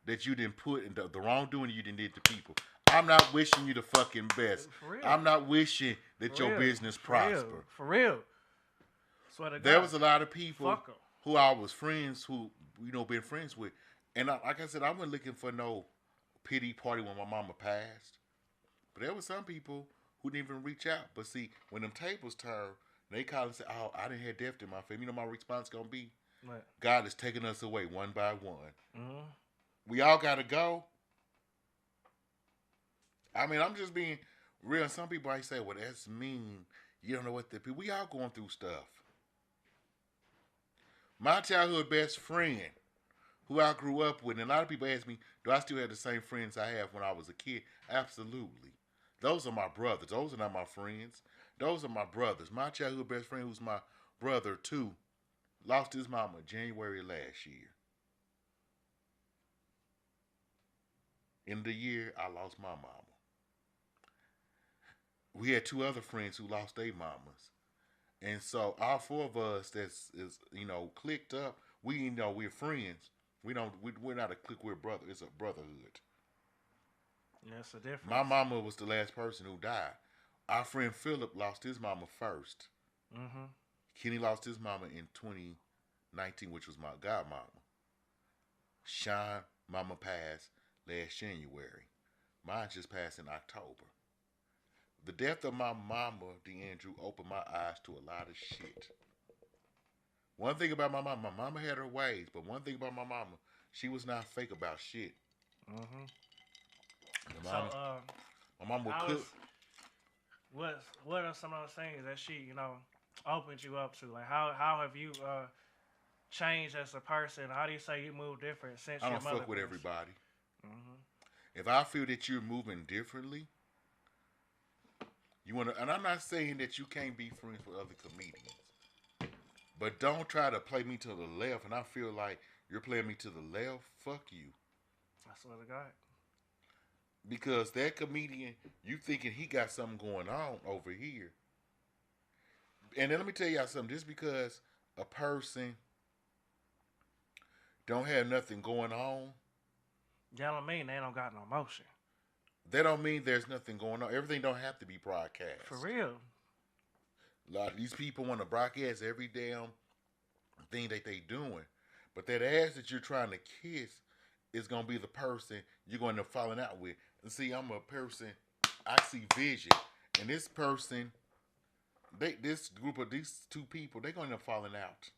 that you didn't put in the wrongdoing you didn't did to people. I'm not wishing you the fucking best. For real. I'm not wishing that your business prosper. For real. Swear to God. There was a lot of people who I was friends who been friends with, and like I said, I wasn't looking for no pity party when my mama passed. But there were some people who didn't even reach out. But see, when them tables turn, they call and say, "Oh, I didn't have death in my family." You know my response gonna be, Right. "God is taking us away one by one. Mm-hmm. We all gotta go." I mean, I'm just being real. Some people might say, "Well, that's mean. You don't know what the people." We all going through stuff. My childhood best friend, who I grew up with, and a lot of people ask me, "Do I still have the same friends I have when I was a kid?" Absolutely. Those are my brothers. Those are not my friends. Those are my brothers. My childhood best friend, who's my brother too, lost his mama January last year. In the year I lost my mama. We had two other friends who lost their mamas. And so all four of us that's is clicked up, we're friends. We're not a clique, we're brother. It's a brotherhood. That's the difference. My mama was the last person who died. Our friend Philip lost his mama first. Mm-hmm. Kenny lost his mama in 2019, which was my godmama. Sean, mama passed last January. Mine just passed in October. The death of my mama, DeAndrew, opened my eyes to a lot of shit. One thing about my mama had her ways, but one thing about my mama, she was not fake about shit. Mm-hmm. My So, mama, my mama would cook. What are some of those things that she, opened you up to? Like, how have you changed as a person? How do you say you move different since I your don't mother fuck with passed? everybody. Mm-hmm. If I feel that you're moving differently, you want to, and I'm not saying that you can't be friends with other comedians, but don't try to play me to the left. And I feel like you're playing me to the left. Fuck you. I swear to God. Because that comedian, you thinking he got something going on over here. And then let me tell y'all something. Just because a person don't have nothing going on, That don't mean they don't got no motion. that don't mean there's nothing going on. Everything don't have to be broadcast. For real. A lot of these people want to broadcast every damn thing that they doing. But that ass that you're trying to kiss is going to be the person you're going to falling out with. And see, I'm a person, I see vision. And this person, this group of these two people, they're going to end up falling out.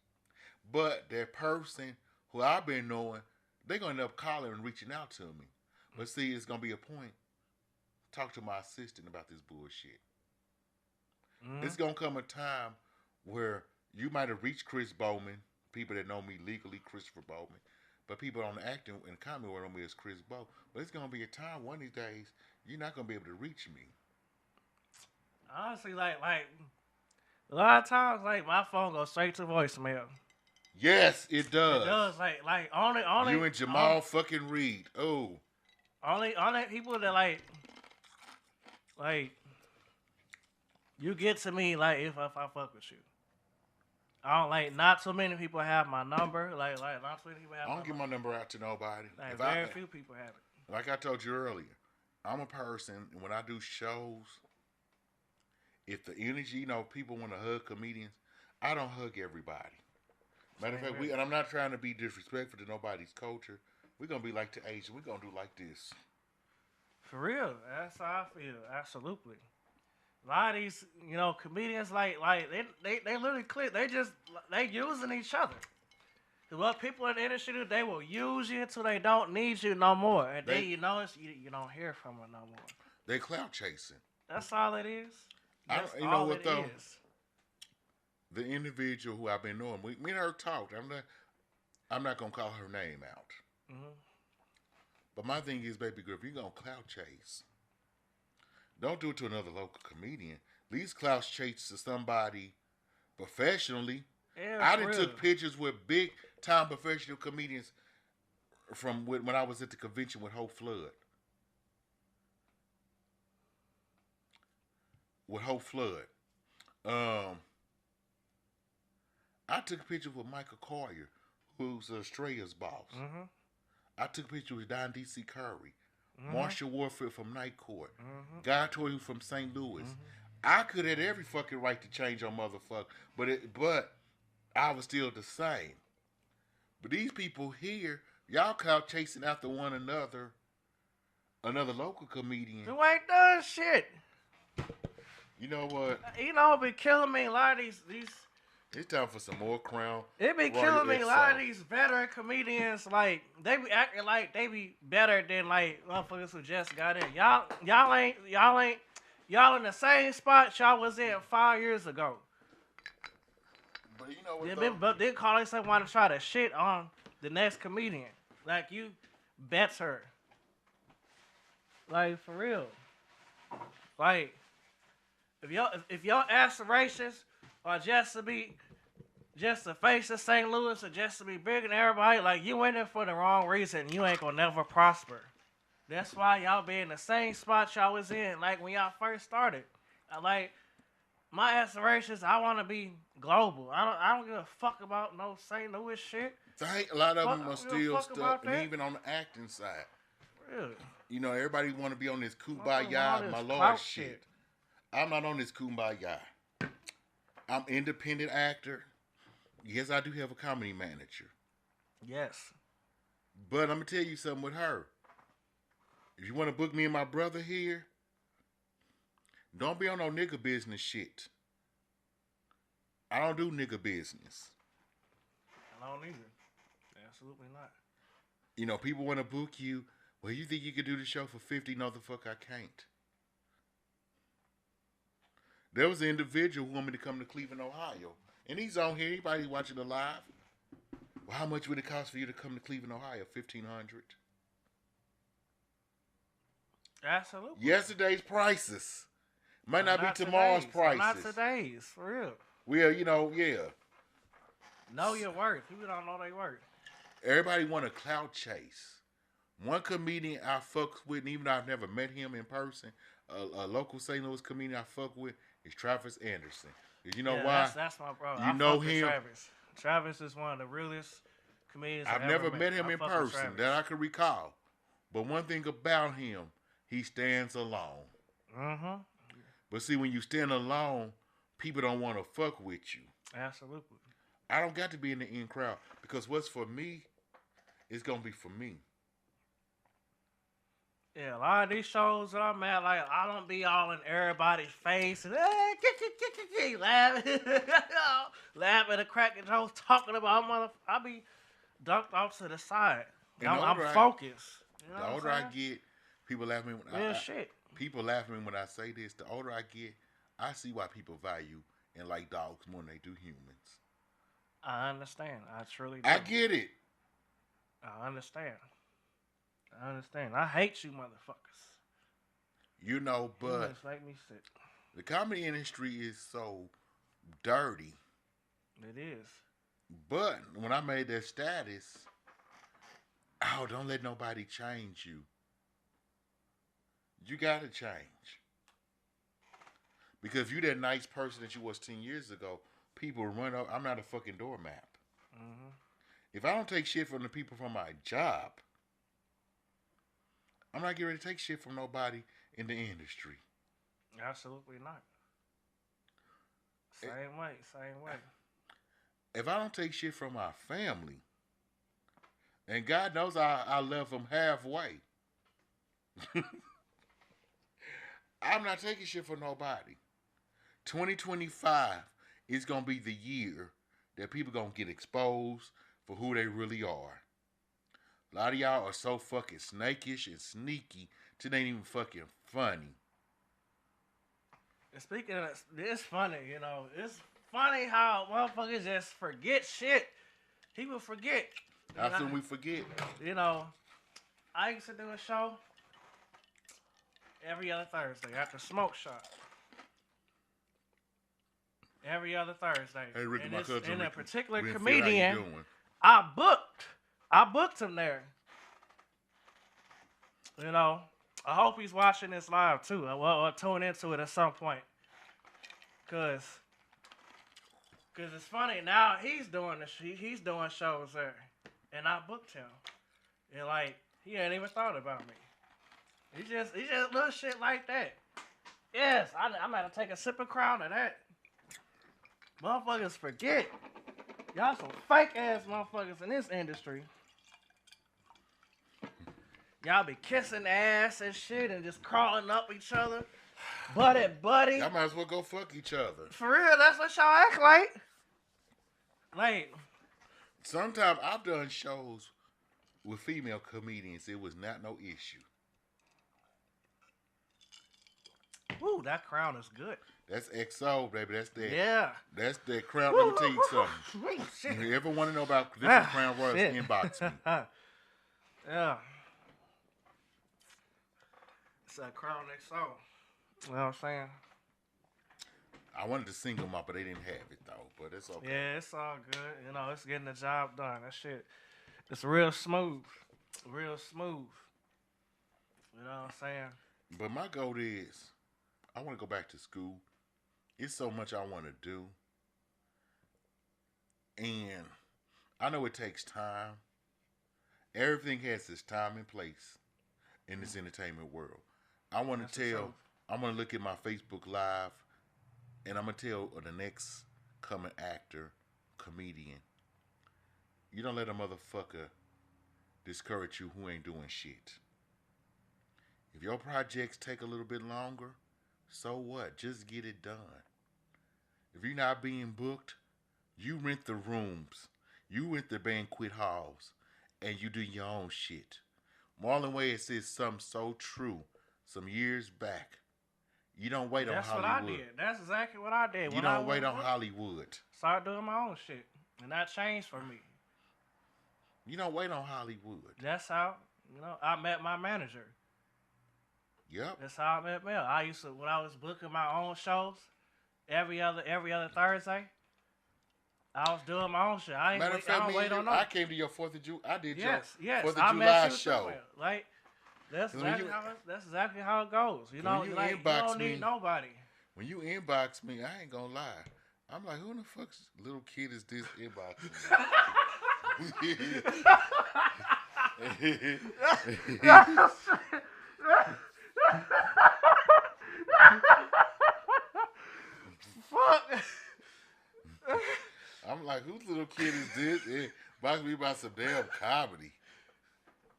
But that person who I've been knowing, they're going to end up calling and reaching out to me. But see, it's going to be a point. Talk to my assistant about this bullshit. Mm-hmm. It's going to come a time where you might have reached Chris Bowman, people that know me legally, Christopher Bowman, but people on the acting and comedy world know me as Chris Bow. But it's going to be a time one of these days you're not going to be able to reach me. Honestly, like a lot of times, like my phone goes straight to voicemail. Yes, it does. It does, like only You and Jamal fucking Reed. Oh, only people that like you get to me like if I fuck with you. I don't like not too many people have my number. Like not too many people have. I don't give my number out to nobody. Like very few people have it. Like I told you earlier, I'm a person, and when I do shows, if the energy, people want to hug comedians, I don't hug everybody. Matter of fact, and I'm not trying to be disrespectful to nobody's culture. We're gonna be like the Asian. We're gonna do like this. For real, that's how I feel. Absolutely. A lot of these, comedians like they literally click. They using each other. What people in the industry do, they will use you until they don't need you no more, and then you don't hear from them no more. They clout chasing. That's all it is. That's you know what though? The individual who I've been knowing, me and her talked. I'm not gonna call her name out. Mm-hmm. But my thing is, baby girl, if you're gonna clout chase, don't do it to another local comedian. These clout chase to somebody professionally. Yeah, I done took pictures with big time professional comedians from when I was at the convention with Hope Flood. I took a picture with Michael Collier, who's Australia's boss. Mm-hmm. I took a picture with Don D.C. Curry, mm-hmm. Marsha Warford from Night Court, mm-hmm. Guy Toy from St. Louis. Mm-hmm. I could have every fucking right to change on motherfucker, but I was still the same. But these people here, y'all clout chasing after one another local comedian. You ain't done shit. You know what? You know, it be killing me. A lot of these. It's time for some more Crown. It be Royal killing me. A lot of XO. these veteran comedians, like they be acting like they be better than like motherfuckers who just got in. Y'all in the same spot y'all was in 5 years ago. But you know what though? But they call themselves want to try to shit on the next comedian. Like you better. Like for real. Like if your aspirations are just to face the St. Louis or just to be bigger than everybody, like you in there for the wrong reason. You ain't gonna never prosper. That's why y'all be in the same spot y'all was in, like when y'all first started. Like my aspirations, I want to be global. I don't give a fuck about no St. Louis shit. A lot of Fuck, them I are don't give a still fuck stuck, about and that. even on the acting side. Really. You know, everybody want to be on this All kumbaya, this my lord clout shit. I'm not on this kumbaya. I'm independent actor. Yes, I do have a comedy manager. Yes. But I'm going to tell you something with her. If you want to book me and my brother here, don't be on no nigga business shit. I don't do nigga business. I don't either. Absolutely not. You know, people want to book you. Well, you think you could do the show for 50? No, the fuck I can't. There was an individual who wanted me to come to Cleveland, Ohio. And he's on here. Anybody watching the live? Well, how much would it cost for you to come to Cleveland, Ohio? $1,500. Absolutely. Yesterday's prices. Might not be tomorrow's today's. prices. Not today's, for real. Well, you know, yeah. Know your worth. People don't know their worth. Everybody want a clout chase. One comedian I fuck with, and even though I've never met him in person, a local St. Louis comedian I fuck with is Travis Anderson. You know why? That's my brother. You know fuck with him. Travis. Travis is one of the realest comedians I've ever never met him in fuck with person Travis. that I can recall. But one thing about him, he stands alone. Mm-hmm. But see, when you stand alone, people don't want to fuck with you. Absolutely. I don't got to be in the in crowd because what's for me is going to be for me. Yeah, a lot of these shows that I'm at, like, I don't be all in everybody's face and laughing, laughing and cracking jokes, talking about motherfucker. I be ducked off to the side. I'm focused. You know the older I get, people laugh at me when people laugh at me when I say this. The older I get, I see why people value and like dogs more than they do humans. I understand. I truly do. I get it. I understand. I hate you motherfuckers. You know, but You just make me sick. the comedy industry is so dirty. It is. But when I made that status, oh, don't let nobody change you. You gotta change. Because if you that nice person that you was 10 years ago, people run up. I'm not a fucking doormat. Mm-hmm. If I don't take shit from the people from my job, I'm not getting ready to take shit from nobody in the industry. Absolutely not. Same way. If I don't take shit from my family, and God knows I left them halfway, I'm not taking shit from nobody. 2025 is going to be the year that people going to get exposed for who they really are. A lot of y'all are so fucking snakish and sneaky, it ain't even fucking funny. And speaking of that, it's funny, you know. It's funny how motherfuckers just forget shit. People forget. How soon we forget? You know, I used to do a show every other Thursday at the Smoke Shop. Every other Thursday. Hey, Ricky, my cousin. And a Ricky, particular Ricky, comedian, how you doing? I booked him there. You know, I hope he's watching this live too, or tune into it at some point. Cause it's funny now he's doing shows there, and I booked him, and like he ain't even thought about me. He just little shit like that. Yes, I'm gonna take a sip of Crown of that. Motherfuckers forget. Y'all some fake ass motherfuckers in this industry. Y'all be kissing ass and shit and just crawling up each other. buddy. Y'all might as well go fuck each other. For real, that's what y'all act like. Like, Sometimes I've done shows with female comedians. It was not no issue. woo, that crown is good. That's XO, baby. That's that. Yeah. That's that Crown. Let me tell you something. Woo, shit. If you ever want to know about different Crown Royals, shit. inbox me. Yeah. It's a crown XO. You know what I'm saying? I wanted to single them up, but they didn't have it though. But it's okay. Yeah, it's all good. You know, it's getting the job done. That shit, it's real smooth. Real smooth. You know what I'm saying? But my goal is, I want to go back to school. It's so much I want to do. And I know it takes time. Everything has its time and place in this entertainment world. I want to tell, I'm going to look at my Facebook Live, and I'm going to tell the next coming actor, comedian, you don't let a motherfucker discourage you who ain't doing shit. If your projects take a little bit longer, so what? Just get it done. If you're not being booked, you rent the rooms, you rent the banquet halls, and you do your own shit. Marlon Wayans said something so true some years back. You don't wait on Hollywood. That's what I did. That's exactly what I did. You don't wait on Hollywood. Start doing my own shit. And that changed for me. You don't wait on Hollywood. That's how, I met my manager. Yep. That's how I met Mel. I used to, when I was booking my own shows, every other Thursday, I was doing my own shit. I ain't Matter of fact, wait on no. I came to your 4th of July. I did yes, your 4th of I July met you show. somewhere. Like, that's exactly how it goes. You know, you like, you don't need nobody. When you inbox me, I ain't gonna lie. I'm like, who the fuck's little kid is this inboxing me? Fuck. I'm like, whose little kid is this? Inbox me about some damn comedy.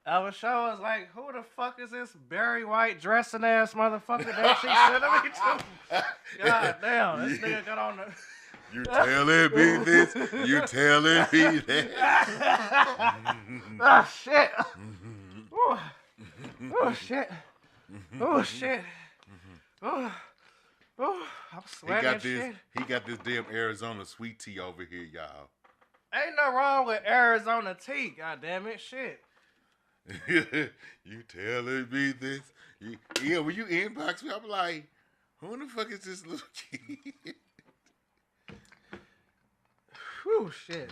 I was showing like, who the fuck is this Barry White dressing ass motherfucker that she sent me to? God damn, this nigga got on the. You telling me this? You telling me that? Oh shit! Oh shit! Oh shit! Oh, I'm sweating. He got this damn Arizona sweet tea over here, y'all. Ain't no wrong with Arizona tea. God damn it, shit. You telling me this? Yeah, when you inbox me, I'm like, who the fuck is this little kid? Whew, shit.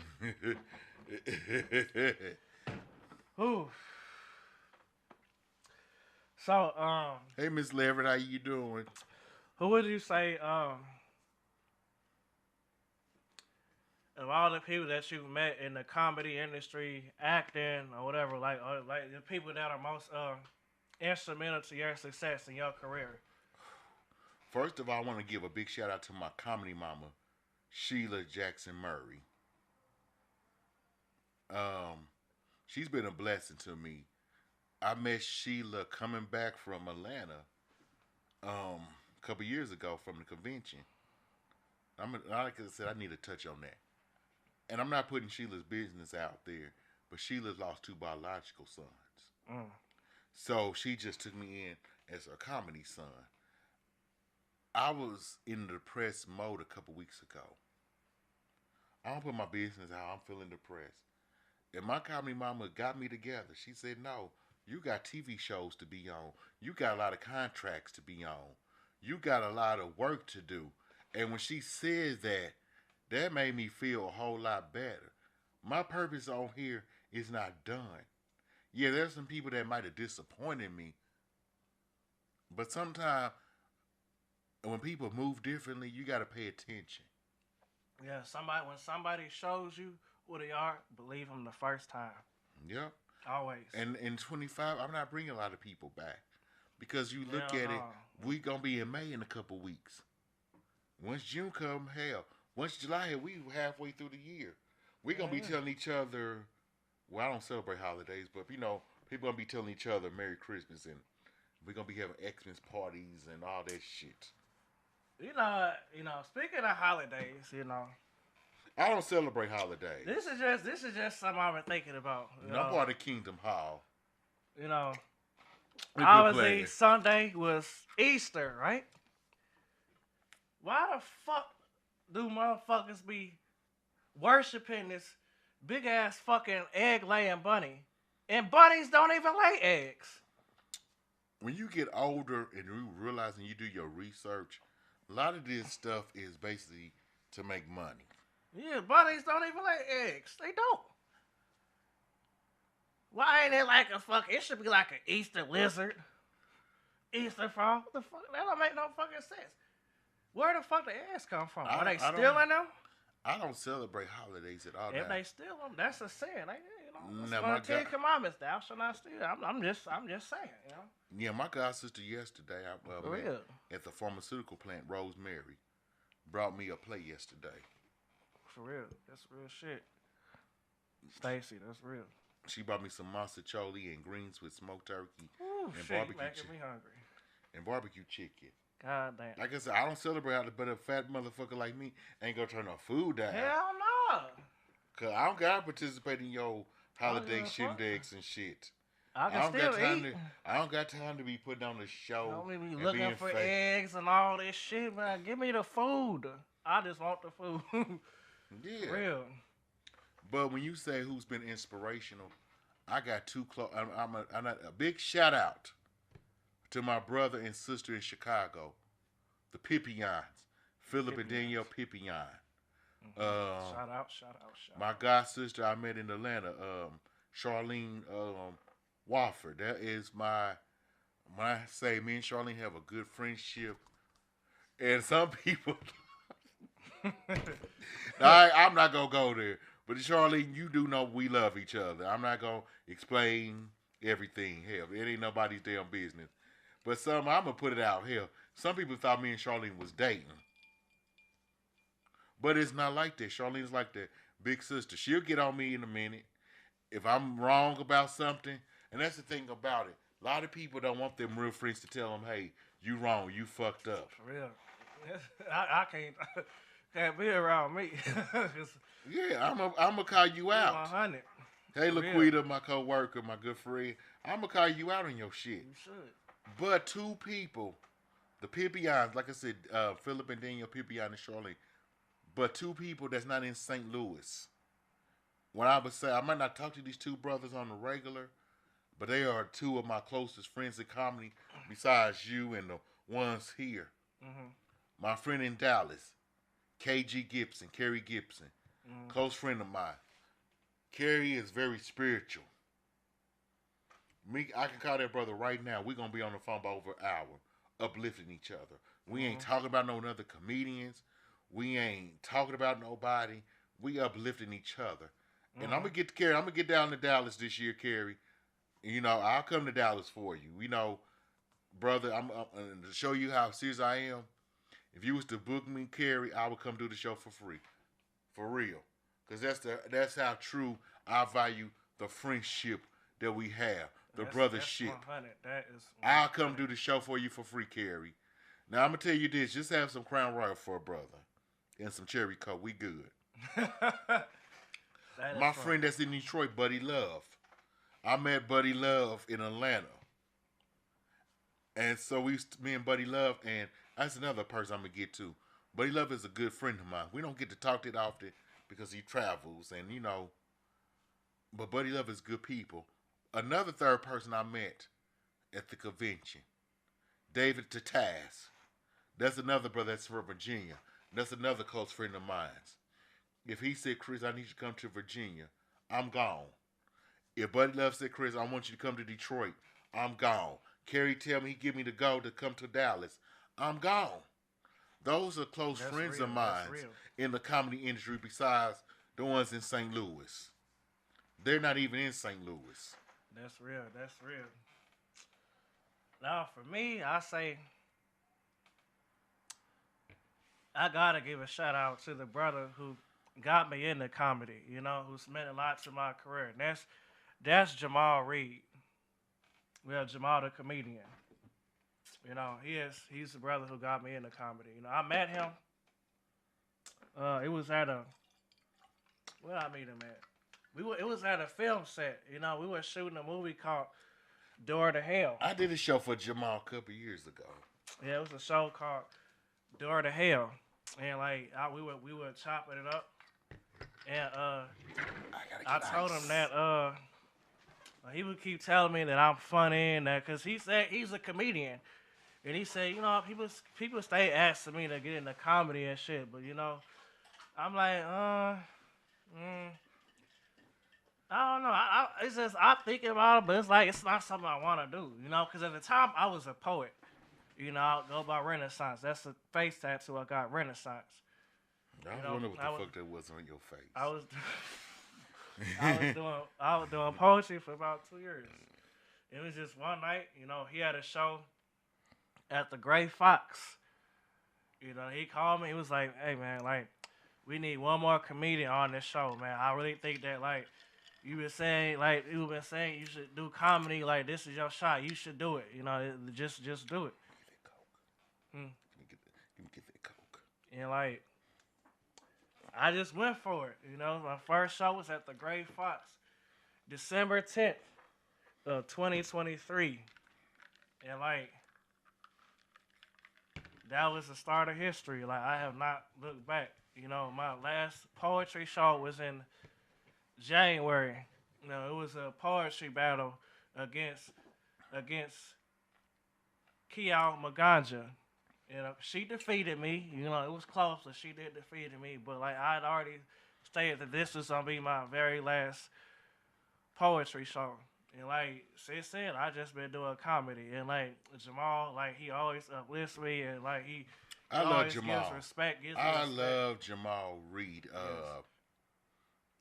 Whew. So, hey, Miss Leverett, how you doing? Who would you say, of all the people that you've met in the comedy industry, acting or whatever, like the people that are most instrumental to your success in your career? First of all, I want to give a big shout out to my comedy mama, Sheila Jackson Murray. She's been a blessing to me. I met Sheila coming back from Atlanta a couple years ago from the convention. Like I said, I need to touch on that. And I'm not putting Sheila's business out there, but Sheila's lost 2 biological sons. So she just took me in as a comedy son. I was in the depressed mode a couple weeks ago. I don't put my business out. I'm feeling depressed. And my comedy mama got me together. She said, no, you got TV shows to be on. You got a lot of contracts to be on. You got a lot of work to do. And when she said that, that made me feel a whole lot better. My purpose on here is not done. Yeah, there's some people that might have disappointed me. But sometimes when people move differently, you got to pay attention. Yeah, when somebody shows you who they are, believe them the first time. Yep. Always. And in 25, I'm not bringing a lot of people back. Because you look at it, we going to be in May in a couple weeks. Once June come, hell. Once July hit, we halfway through the year. We're going to be telling each other, well, I don't celebrate holidays, but, people going to be telling each other Merry Christmas and We're gonna be having Xmas parties and all that shit. Speaking of holidays, I don't celebrate holidays. this is just something I've been thinking about. And I'm part of Kingdom Hall. You know, A good obviously player. Sunday was Easter, right? Why the fuck do motherfuckers be worshiping this big ass fucking egg laying bunny? And bunnies don't even lay eggs. When you get older and you realize and you do your research, a lot of this stuff is basically to make money. Yeah, bunnies don't even lay eggs. They don't. Why ain't it like a fuck? It should be like an Easter lizard, Easter frog. What the fuck? That don't make no fucking sense. Where the fuck the eggs come from? Are they stealing them? I don't celebrate holidays at all. If they steal them, that's a sin. That's Now, one of the Ten Commandments. Thou shalt not steal. I'm just saying. Yeah, my god sister yesterday, For real. at the pharmaceutical plant, Rosemary, brought me a plate yesterday. For real, that's real shit. Stacy, that's real. She brought me some masticholi and greens with smoked turkey Ooh, and shit, barbecue making me hungry. and barbecue chicken. God damn. Like I said, I don't celebrate holidays, but a fat motherfucker like me ain't gonna turn no food down. Hell no. Cause I don't gotta participate in your holiday shindigs and shit. I can still eat. I don't got time to be putting on the show. Don't be and looking being for fake. eggs and all this shit, man. Give me the food. I just want the food. Yeah. For real. But when you say who's been inspirational, I got two close. I'm a big shout out to my brother and sister in Chicago, the Pippions, Philip and Danielle Pippion. Shout out. My god sister I met in Atlanta, Charlene Wofford. That is my. When I say me and Charlene have a good friendship, and some people. I'm not gonna go there. But Charlene, you do know we love each other. I'm not gonna explain everything. Hell, it ain't nobody's damn business. But I'm gonna put it out. Hell, some people thought me and Charlene was dating. But it's not like that. Charlene's like the big sister. She'll get on me in a minute if I'm wrong about something. And that's the thing about it. A lot of people don't want them real friends to tell them, hey, you wrong, you fucked up. For real. I can't be around me. Yeah, I'm gonna call you out. 100. Hey, Laquita, my co-worker, my good friend, I'm gonna call you out on your shit. You should. But two people, the Pippions, like I said, Philip and Daniel Pippion and Shirley, but two people that's not in St. Louis. When I would say I might not talk to these two brothers on the regular, but they are two of my closest friends in comedy, besides you and the ones here. Mm-hmm. My friend in Dallas, KG Gibson, Kerry Gibson. Close friend of mine. Carrie is very spiritual. Me, I can call that brother right now. We're going to be on the phone by over an hour, uplifting each other. We ain't talking about no other comedians. We ain't talking about nobody. We uplifting each other. And I'm going to get to Carrie. I'm going to get down to Dallas this year, Carrie. I'll come to Dallas for you. Brother, I'm to show you how serious I am. If you was to book me, Carrie, I would come do the show for free. For real. Because that's how true I value the friendship that we have. The brothership. 100. That is 100. I'll come do the show for you for free, Carrie. Now, I'm going to tell you this. Just have some Crown Royal for a brother. And some Cherry Coke. We good. My friend that's in Detroit, Buddy Love. I met Buddy Love in Atlanta. And so me and Buddy Love, and that's another person I'm going to get to. Buddy Love is a good friend of mine. We don't get to talk that often because he travels and, but Buddy Love is good people. Another third person I met at the convention, David Tataz. That's another brother that's from Virginia. That's another close friend of mine. If he said, Chris, I need you to come to Virginia, I'm gone. If Buddy Love said, Chris, I want you to come to Detroit, I'm gone. Kerry tell me he give me the go to come to Dallas, I'm gone. Those are close friends of mine in the comedy industry besides the ones in St. Louis. They're not even in St. Louis. That's real. Now, for me, I say I got to give a shout out to the brother who got me into comedy, who's meant a lot to my career. And that's Jamal Reed. We have Jamal the comedian. You know, he's the brother who got me into comedy. You know, I met him. It was at a where did I meet him at? It was at a film set. You know, we were shooting a movie called Door to Hell. I did a show for Jamal a couple years ago. Yeah, it was a show called Door to Hell, and like we were chopping it up, and I told him that he would keep telling me that I'm funny and that because he said he's a comedian, and he said people stay asking me to get into comedy and shit, but you know, I'm like I don't know. It's just I'm thinking about it, but it's like it's not something I want to do, you know, because at the time I was a poet. You know, I go by Renaissance. That's a face tattoo I got, Renaissance. I wonder what the fuck that was on your face. I was doing poetry for about 2 years. It was just one night, you know, he had a show at the Gray Fox. You know, he called me. He was like, "Hey man, like, we need one more comedian on this show, man. I really think that like you've been saying you should do comedy. Like this is your shot. You should do it. You know, just do it." Let me get that coke. And like, I just went for it. You know, my first show was at the Gray Fox, December 10th of 2023, and like, that was the start of history. Like, I have not looked back. You know, my last poetry show was in January. You know, it was a poetry battle against Kiao Maganja. You know, she defeated me. You know, it was close, but she did defeat me. But like I had already stated that this was gonna be my very last poetry show. And like since then, I just been doing comedy. And like Jamal, like he always uplifts me, and like he I love always Jamal. gives respect. I love Jamal Reed. Yes.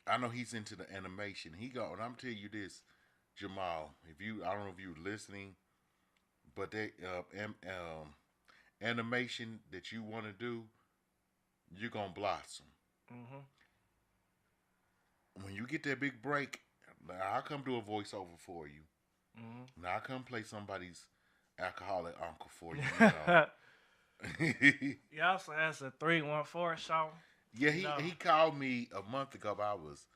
I know he's into the animation. And I'm telling you this, Jamal. I don't know if you're listening, but they animation that you want to do, you're gonna blossom. Mhm. When you get that big break, I'll come do a voiceover for you. Mhm. Now I'll come play somebody's alcoholic uncle for you. You know? He also has a 314 show. Yeah, he called me a month ago, but I was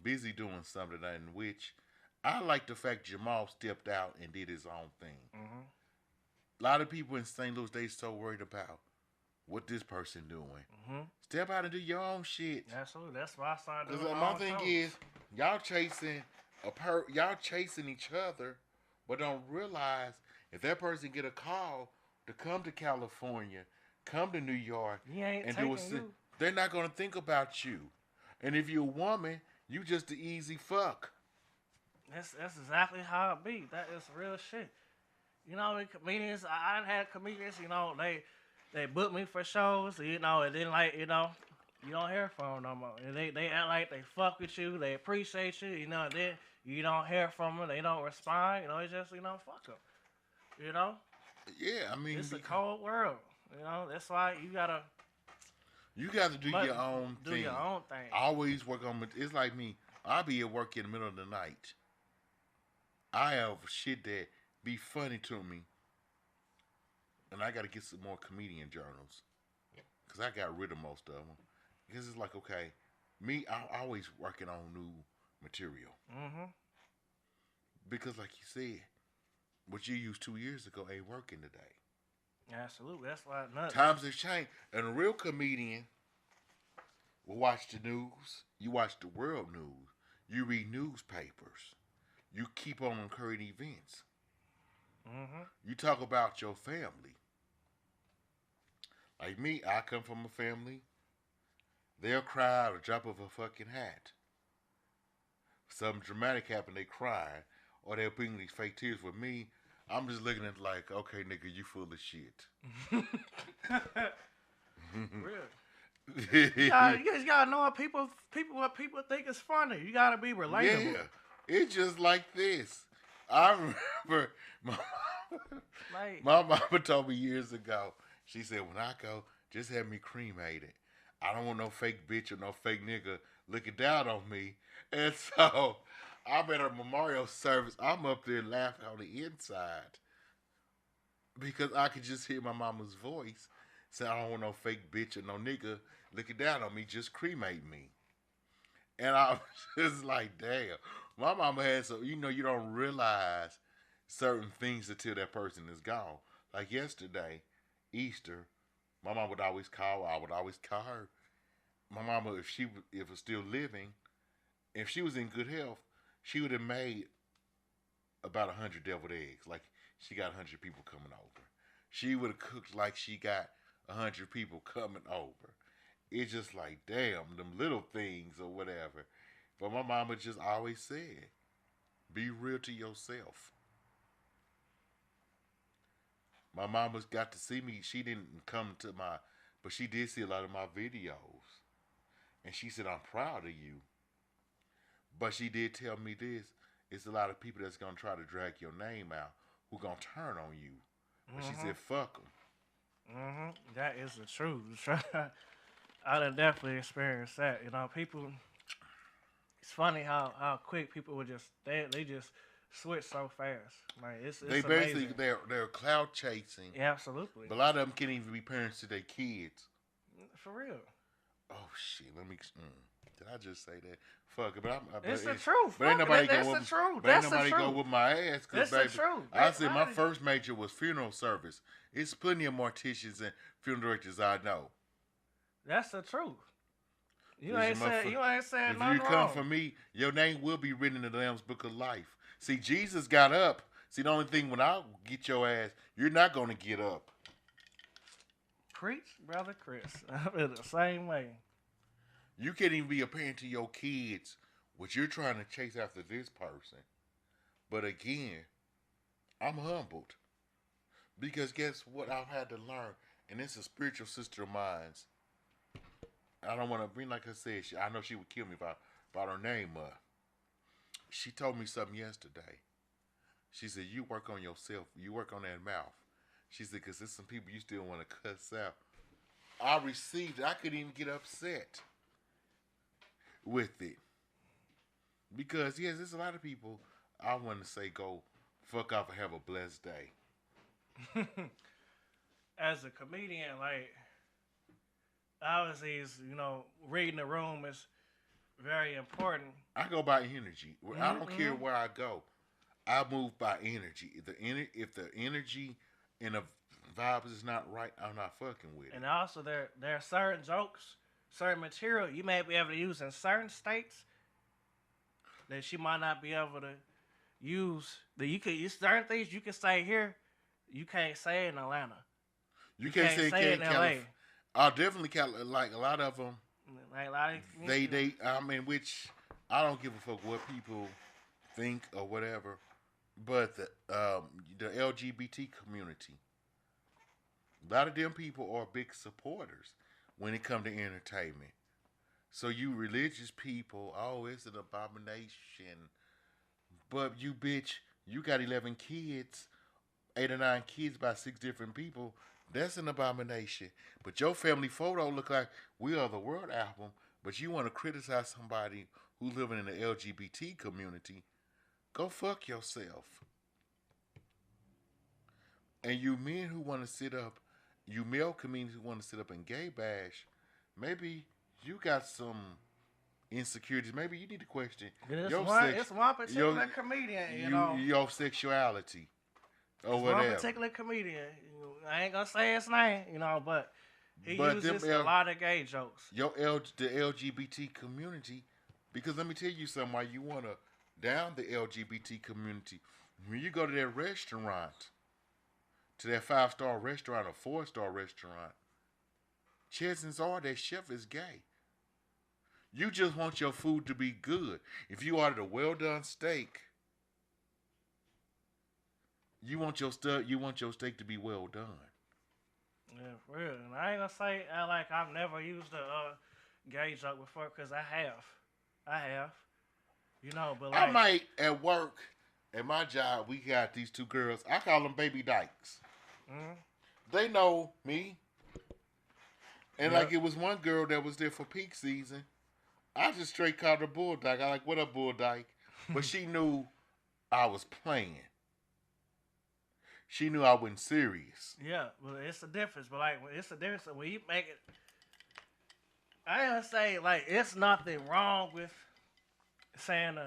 busy doing something in which I like the fact Jamal stepped out and did his own thing. Mhm. A lot of people in St. Louis, they so worried about what this person doing. Mhm. Step out and do your own shit. Absolutely. That's why I started doing Because my thing is, y'all chasing each other, but don't realize if that person get a call to come to California, come to New York, and do they're not gonna think about you. And if you're a woman, you just the easy fuck. That's exactly how it be. That is real shit. You know, comedians. I had comedians. You know, they booked me for shows. You know, and then like you know, you don't hear from them no more. And they act like they fuck with you. They appreciate you. You know, and then you don't hear from them. They don't respond. You know, it's just fuck them. You know. Yeah, I mean, It's a cold world. You know, that's why you gotta do your own thing. Do your own thing. Always work on. It's like me. I'll be at work in the middle of the night. I have shit that be funny to me, and I got to get some more comedian journals because I got rid of most of them. Because it's like, okay, me, I'm always working on new material. Mm-hmm. Because, like you said, what you used 2 years ago ain't working today. Absolutely, that's why nothing. Times have changed, and a real comedian will watch the news. You watch the world news. You read newspapers. You keep on current events. Mm-hmm. You talk about your family. Like me, I come from a family. They'll cry at the drop of a fucking hat. Something dramatic happened, they cry, or they'll bring these fake tears. With me, I'm just looking at it like, okay, nigga, you full of shit. Real. You guys gotta know what people think is funny. You gotta be relatable. Yeah, it's just like this. I remember my mama told me years ago. She said, when I go, just have me cremated. I don't want no fake bitch or no fake nigga looking down on me. And so I'm at a memorial service. I'm up there laughing on the inside. because I could just hear my mama's voice say, I don't want no fake bitch or no nigga looking down on me, just cremate me. And I was just like, damn. My mama had so you don't realize certain things until that person is gone. Like yesterday, Easter, my mom would always call. I would always call her. My mama, if was still living, if she was in good health, she would have made about 100 deviled eggs. Like she got 100 people coming over. She would have cooked like she got 100 people coming over. It's just like, damn, them little things or whatever. But my mama just always said, be real to yourself. My mama's got to see me. She didn't come to but she did see a lot of my videos. And she said, I'm proud of you. But she did tell me this. It's a lot of people that's going to try to drag your name out who going to turn on you. But she said, fuck them. That is the truth. I done definitely experienced that. You know, people. It's funny how quick people would just they just switch so fast. Like it's they basically amazing. they're cloud chasing. Yeah, absolutely. But a lot of them can't even be parents to their kids. For real. Oh shit! Let me. Did I just say that? Fuck it, but it's the truth. But ain't nobody that's go the with. truth. But ain't nobody go with my ass. Cause baby, the truth. I said my first major was funeral service. It's plenty of morticians and funeral directors I know. That's the truth. You ain't saying if nothing you come wrong. for me, your name will be written in the Lamb's Book of Life. See, Jesus got up. See, the only thing when I get your ass, you're not going to get up. Preach, brother Chris. I feel the same way. You can't even be a parent to your kids, what you're trying to chase after this person. But again, I'm humbled. Because guess what I've had to learn? And it's a spiritual sister of mine. I don't want to bring, like I said, I know she would kill me if I brought her name up. She told me something yesterday. She said, you work on yourself. You work on that mouth. She said, because there's some people you still want to cuss out. I received it. I couldn't even get upset with it. Because, yes, there's a lot of people I want to say go fuck off and have a blessed day. As a comedian, like, obviously, reading the room is very important. I go by energy. I don't care where I go. I move by energy. If the energy and the vibes is not right, I'm not fucking with it. And also, there are certain jokes, certain material you may be able to use in certain states that you might not be able to use. That you could use certain things you can say here, you can't say in Atlanta. You can't say it in LA. Definitely like a lot of them. Like a lot of, which I don't give a fuck what people think or whatever. But the LGBT community, a lot of them people are big supporters when it comes to entertainment. So you religious people, oh, it's an abomination. But you bitch, you got 11 kids, 8 or 9 kids by 6 different people. That's an abomination. But your family photo look like We Are the World album, but you want to criticize somebody who living in the LGBT community. Go fuck yourself. And you men who want to sit up, you male comedians who want to sit up and gay bash, maybe you got some insecurities. Maybe you need to question it's one particular comedian, your sexuality or whatever. One particular comedian. I ain't gonna say his name, but he uses a lot of gay jokes. The LGBT community, because let me tell you something. Why you wanna down the LGBT community? When you go to that restaurant, to that 5-star restaurant or 4-star restaurant, chances are that chef is gay. You just want your food to be good. If you ordered a well done steak, you want your steak to be well done. Yeah, for real. And I ain't gonna say I've never used a gay joke before, because I have. But like, I might at work, at my job, we got these 2 girls. I call them baby dykes. Mm-hmm. They know me. And like it was one girl that was there for peak season. I just straight called her Bull Dyke. I like, what up, Bull Dyke? But she knew I was playing. She knew I wasn't serious. Yeah, well, it's a difference. But like, it's a difference when you make it. I ain't gonna say like it's nothing wrong with saying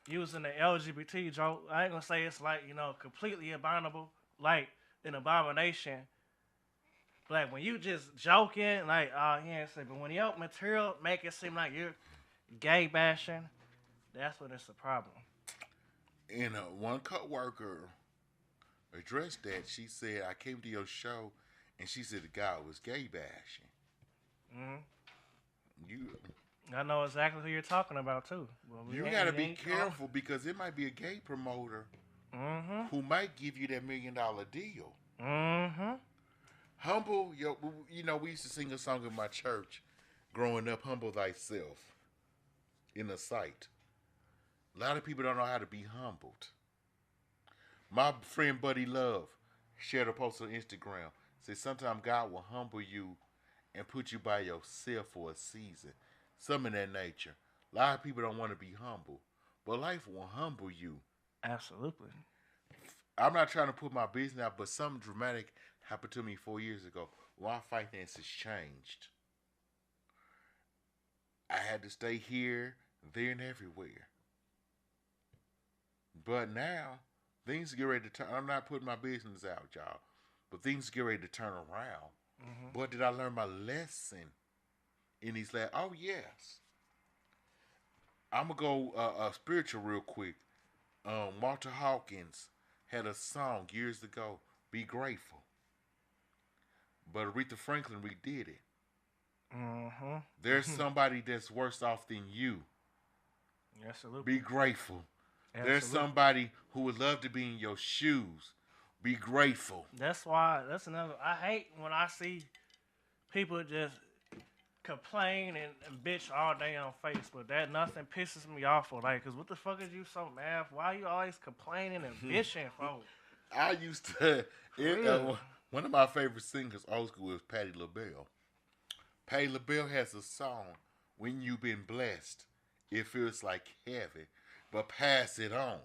using the LGBT joke. I ain't gonna say it's like completely abominable, like an abomination. Like when you just joking, like he ain't say. But when your material make it seem like you're gay bashing, that's when it's a problem. And one coworker addressed that. She said, "I came to your show," and she said the guy was gay bashing. Hmm. You I know exactly who you're talking about too. Well, you gotta be careful because it might be a gay promoter Mm-hmm. who might give you that $1 million deal. Mm-hmm. Humble, we used to sing a song in my church growing up, humble thyself in the sight. A lot of people don't know how to be humbled. My friend Buddy Love shared a post on Instagram. Said sometimes God will humble you and put you by yourself for a season. Something of that nature. A lot of people don't want to be humble. But life will humble you. Absolutely. I'm not trying to put my business out, but something dramatic happened to me 4 years ago. My finances changed. I had to stay here, there, and everywhere. But now, things get ready to turn. I'm not putting my business out, y'all. But things get ready to turn around. Mm-hmm. But did I learn my lesson in these last? Oh, yes. I'm going to go spiritual real quick. Walter Hawkins had a song years ago, Be Grateful. But Aretha Franklin redid it. Mm-hmm. There's somebody that's worse off than you. Absolutely. Be grateful. Absolutely. There's somebody who would love to be in your shoes. Be grateful. That's why. That's another. I hate when I see people just complain and bitch all day on Facebook. That nothing pisses me off for. Like, cause what the fuck is you so mad for? Why you always complaining and bitching for? I used to. One of my favorite singers, old school, is Patti LaBelle. Patti LaBelle has a song, When You've Been Blessed, it feels like heaven, but pass it on.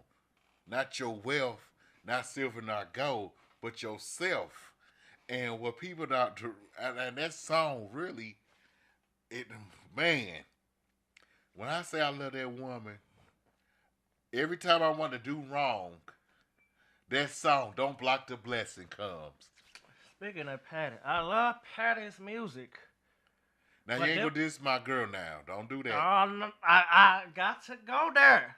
Not your wealth, not silver, not gold, but yourself. And what people not, and that song really, man, when I say I love that woman, every time I want to do wrong, that song, Don't Block the Blessing, comes. Speaking of Patty, I love Patty's music. Now, you ain't gonna diss my girl now. Don't do that. I got to go there.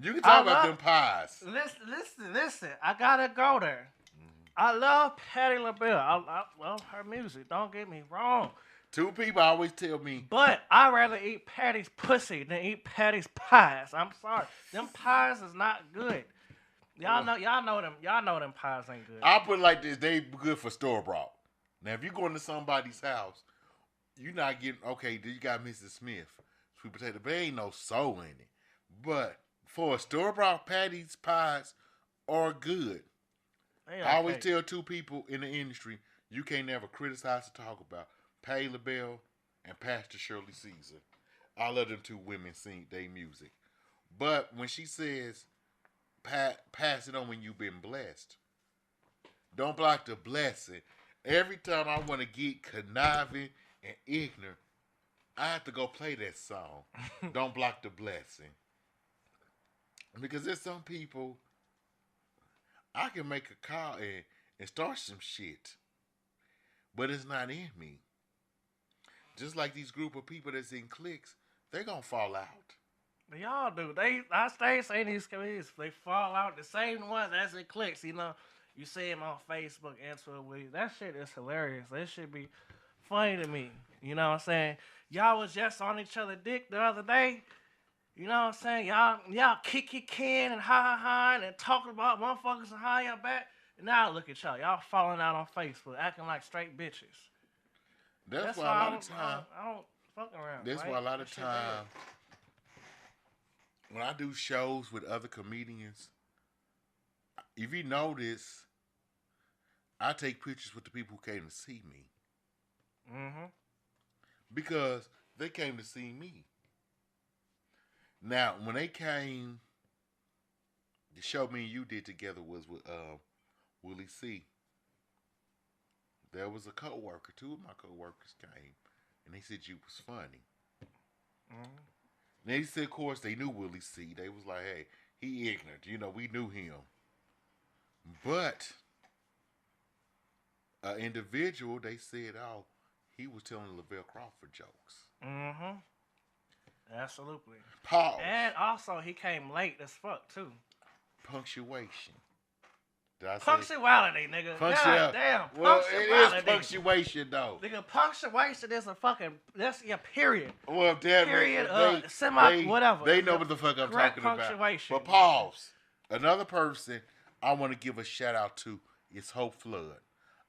You can talk about them pies. Listen. I gotta go there. Mm-hmm. I love Patti LaBelle. I love her music. Don't get me wrong. Two people always tell me. But I'd rather eat Patty's pussy than eat Patty's pies. I'm sorry. Them pies is not good. Y'all know them pies ain't good. I'll put it like this, they good for store bought. Now if you go into somebody's house, you're not getting you got Mrs. Smith, sweet potato, but ain't no soul in it. But for a store bought, Patty's pies are good. I always tell two people in the industry, you can't never criticize or talk about Patti LaBelle and Pastor Shirley Caesar. I love them two women sing their music. But when she says pass it on when you've been blessed. Don't block the blessing. Every time I want to get conniving and ignorant, I have to go play that song. Don't block the blessing. Because there's some people, I can make a call and start some shit. But it's not in me. Just like these group of people that's in cliques, they're going to fall out. But y'all do. I stay saying these comedians, they fall out. The same ones that's in cliques, You see them on Facebook, answer with that shit is hilarious. That should be funny to me. You know what I'm saying? Y'all was just on each other dick the other day. You know what I'm saying? Y'all kicking and ha and talking about motherfuckers and how y'all back. And now look at y'all. Y'all falling out on Facebook, acting like straight bitches. That's why a lot of time I don't fuck around. That's why a lot of time when I do shows with other comedians, if you notice, I take pictures with the people who came to see me. Mm-hmm. Because they came to see me. Now, when they came, the show me and you did together was with Willie C. There was a coworker. Two of my coworkers came, and they said you was funny. Mm-hmm. And they said, of course, they knew Willie C. They was like, hey, he ignorant. You know, we knew him. But an individual, they said, oh, he was telling Lavelle Crawford jokes. Mm-hmm. Absolutely. Pause. And also, he came late as fuck, too. Punctuation. Did I say? Punctuality, nigga. Punctuality. God damn. Well, Punctuality. it is punctuation, though. Nigga, punctuation is a fucking, that's your period. Well, damn Period, they, whatever. They know what the fuck I'm Correct talking about. punctuation. But pause. Another person I want to give a shout out to is Hope Flood.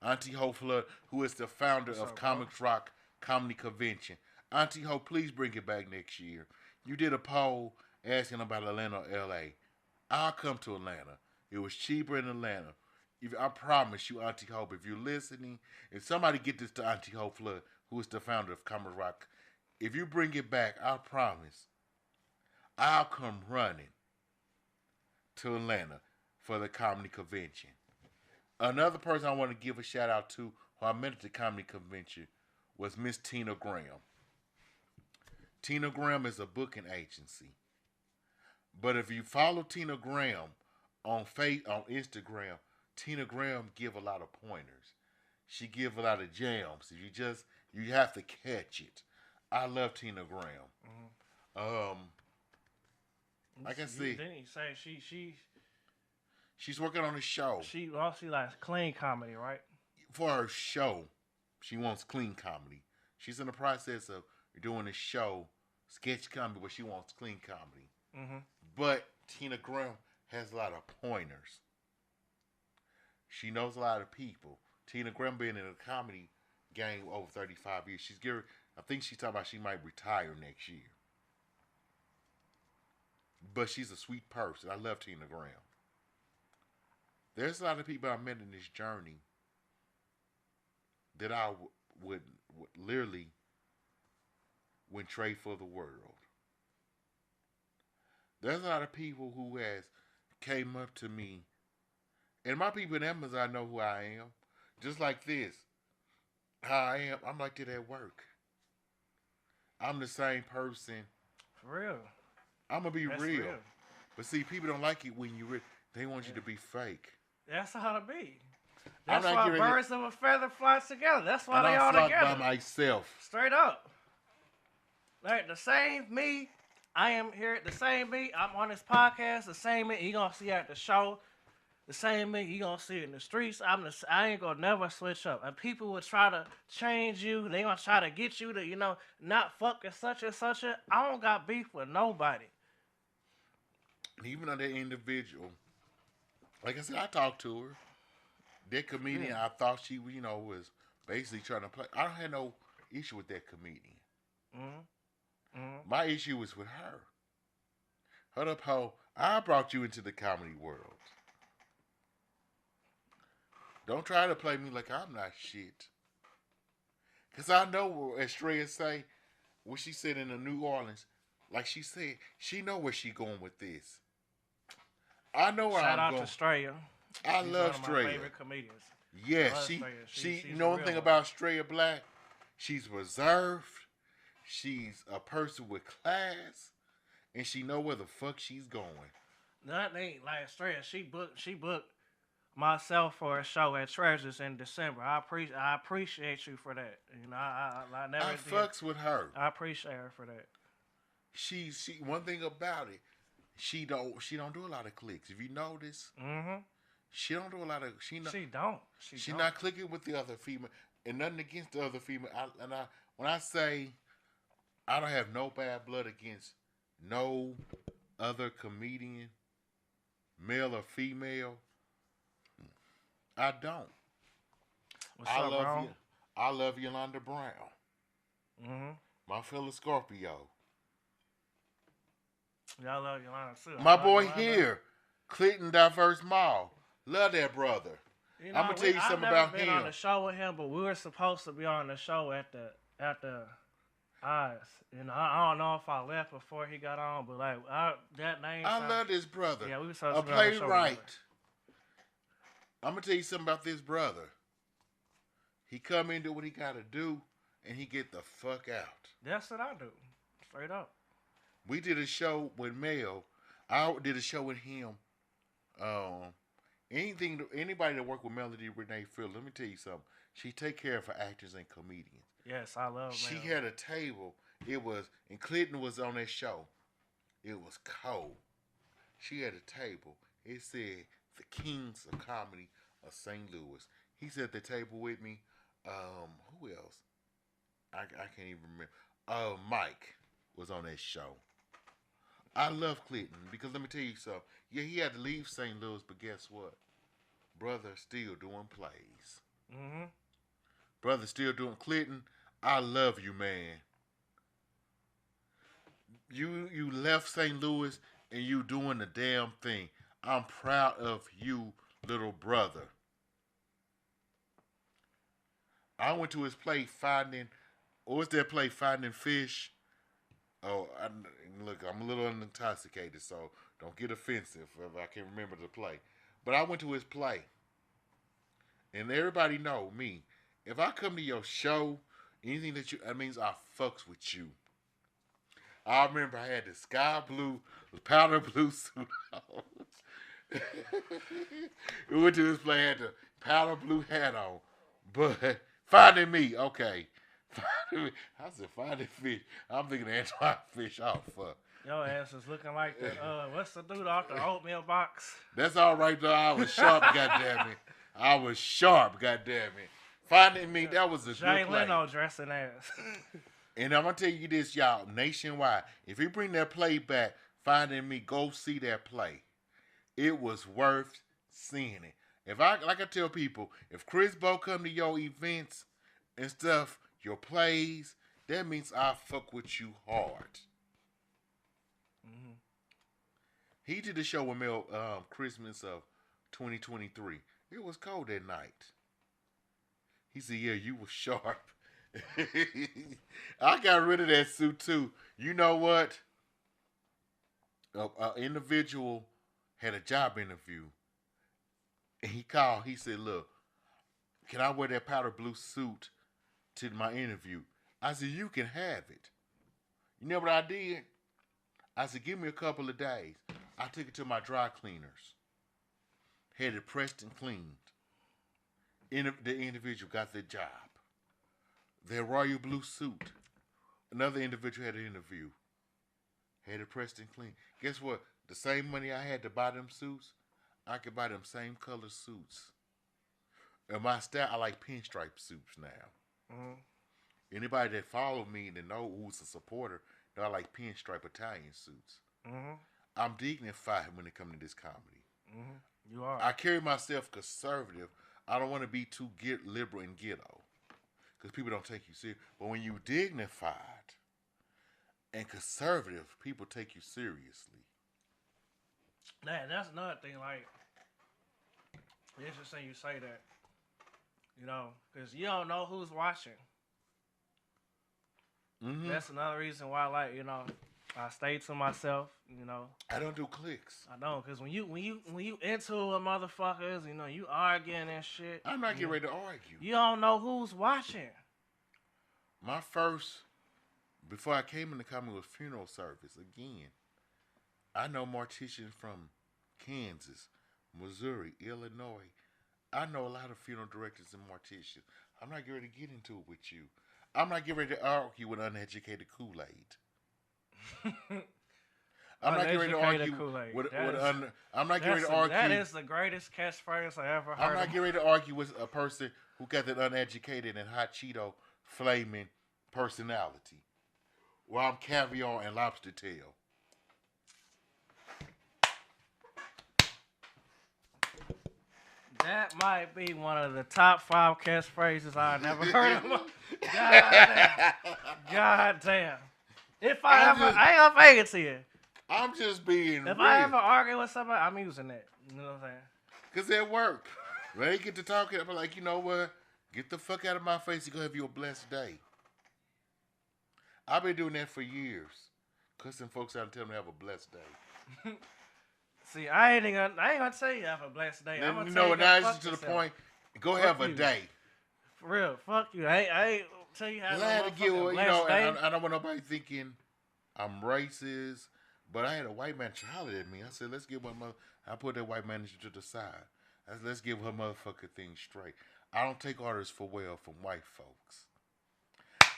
Auntie Hope Flood, who is the founder of Comics Rock Comedy Convention. Auntie Hope, please bring it back next year. You did a poll asking about Atlanta or LA. I'll come to Atlanta. It was cheaper in Atlanta. I promise you, Auntie Hope, if you're listening, if somebody get this to Auntie Hope Flood, who is the founder of Comics Rock, if you bring it back, I promise, I'll come running to Atlanta for the comedy convention. Another person I want to give a shout out to who I met at the comedy convention was Miss Tina Graham. Tina Graham is a booking agency. But if you follow Tina Graham on Instagram, Tina Graham give a lot of pointers. She give a lot of jams. You have to catch it. I love Tina Graham. Mm-hmm. I can see. Didn't he say she's working on a show. She also likes clean comedy, right? For her show, she wants clean comedy. She's in the process of doing a show, sketch comedy, but she wants clean comedy. Mm-hmm. But Tina Graham has a lot of pointers. She knows a lot of people. Tina Graham been in the comedy game over 35 years. I think she's talking about she might retire next year. But she's a sweet person. I love Tina Graham. There's a lot of people I met in this journey that I would literally would trade for the world. There's a lot of people who has came up to me, and my people in Amazon, I know who I am. Just like this, how I am, I'm like that at work. I'm the same person. For real. I'm gonna be That's real. But see, people don't like it when they want you to be fake. That's how to be. That's I'm why birds of a feather fly together. That's why they all together. I'm by myself. Straight up. Like the same me, I am here. The same me, I'm on this podcast. The same me, you gonna see at the show. The same me, you gonna see in the streets. I ain't gonna never switch up. And people will try to change you. They gonna try to get you to, not fucking such and such. I don't got beef with nobody. Even on that individual, like I said, I talked to her. That comedian, I thought she, was basically trying to play. I don't have no issue with that comedian. Mm-hmm. Mm-hmm. My issue was with her. Hold up, ho. I brought you into the comedy world. Don't try to play me like I'm not shit. Because I know what Estrella say, what she said in the New Orleans, like she said, she know where she going with this. I know where I'm going. Shout out to Estrella. I love Estrella. My favorite comedians. Yeah, she you know one thing about Estrella Black? She's reserved. She's a person with class. And she know where the fuck she's going. That ain't like Estrella. She booked myself for a show at Treasures in December. I appreciate you for that. I never I fucks with her. I appreciate her for that. She one thing about it, she don't do a lot of clicks. If you notice, she don't do a lot of She not clicking with the other female, and nothing against the other female. When I say I don't have no bad blood against no other comedian, male or female, I don't. I love Yolanda Brown. Mm-hmm. My fellow Scorpio. Y'all love Yolanda too. My boy Yolanda here, Clinton Diverse Mall. Love that brother. I'm gonna tell you something about him. I've never been on the show with him, but we were supposed to be on the show at the Eyes. I don't know if I left before he got on, but that name. I love this brother. Yeah, we were supposed to be on the show. A playwright. I'm gonna tell you something about this brother. He come in, do what he gotta do, and he get the fuck out. That's what I do. Straight up. We did a show with Mel. I did a show with him. Anybody that work with Melody Renee Field, let me tell you something. She take care of her actors and comedians. Yes, I love She Mel. had a table. And Clinton was on that show. It was cold. She had a table. It said the Kings of Comedy of St. Louis. He's at the table with me. Who else? I can't even remember. Mike was on that show. I love Clinton because let me tell you something. Yeah, he had to leave St. Louis, but guess what? Brother still doing plays. Mm-hmm. Brother still doing Clinton. I love you, man. You left St. Louis and you doing the damn thing. I'm proud of you, little brother. I went to his play what was that play, Finding Fish? Oh, look, I'm a little intoxicated, so don't get offensive if I can't remember the play. But I went to his play. And everybody know me. If I come to your show, anything that means I fucks with you. I remember I had the sky blue, powder blue suit on. We went to his play, had the powder blue hat on. But Finding Me, okay. I said Finding Fish. I'm thinking Antoine Fish. Oh, fuck. Your ass is looking like the, what's the dude off the oatmeal box? That's all right, though. I was sharp, goddammit. I was sharp, goddammit. Finding Me, that was a good play. Jay Leno dressing ass. And I'm going to tell you this, y'all, nationwide. If you bring that play back, Finding Me, go see that play. It was worth seeing it. Like I tell people, if Chris Bo come to your events and stuff, your plays, that means I fuck with you hard. Mm-hmm. He did the show with Mel Christmas of 2023. It was cold that night. He said, yeah, you were sharp. I got rid of that suit too. You know what? An individual had a job interview. And he called. He said, look, can I wear that powder blue suit to my interview? I said, you can have it. You know what I did? I said, give me a couple of days. I took it to my dry cleaners. Had it pressed and cleaned. The individual got the job. Their royal blue suit. Another individual had an interview. Had it pressed and cleaned. Guess what? The same money I had to buy them suits, I could buy them same color suits. And my style, I like pinstripe suits now. Mm-hmm. Anybody that follow me and know who's a supporter, know I like pinstripe Italian suits. Mm-hmm. I'm dignified when it comes to this comedy. Mm-hmm. You are. I carry myself conservative. I don't want to be too liberal and ghetto. Because people don't take you serious. But when you dignified and conservative, people take you seriously. Man, that's another thing. Like, it's interesting you say that. You know, because you don't know who's watching. Mm-hmm. That's another reason why, like, you know, I stay to myself. You know, I don't do cliques. I don't, because when you into a motherfuckers, you know, you arguing and shit. I'm not getting ready to argue. You don't know who's watching. My first, before I came in the comedy, was funeral service again. I know morticians from Kansas, Missouri, Illinois. I know a lot of funeral directors and morticians. I'm not getting ready to get into it with you. I'm not getting ready to argue with uneducated Kool-Aid. I'm not getting ready to argue with I'm not getting ready to argue. That is the greatest catchphrase I ever heard. I'm not getting ready to argue with a person who got that uneducated and hot Cheeto flaming personality. Well, I'm caviar and lobster tail. That might be one of the top 5 catchphrases I never heard of. God damn. If I ain't gonna fake it to you. I'm just being If real. I ever argue with somebody, I'm using that. You know what I'm saying? Because at work, when they get to talking, I'm like, you know what? Get the fuck out of my face. You're going to have you a blessed day. I've been doing that for years. Cussing folks out and telling them to have a blessed day. See, I ain't gonna tell you have a blessed day. I'm gonna You tell know, you now go it's fuck to the yourself. point. Go Fuck have a you. day. For real, fuck you. I ain't tell you have Glad a to get, motherfucking you blessed know, day. and I don't want nobody thinking I'm racist, but I had a white man hollered at me. I said, let's get one mother. I put that white manager to the side. I said, let's give her motherfucking thing straight. I don't take orders for well from white folks.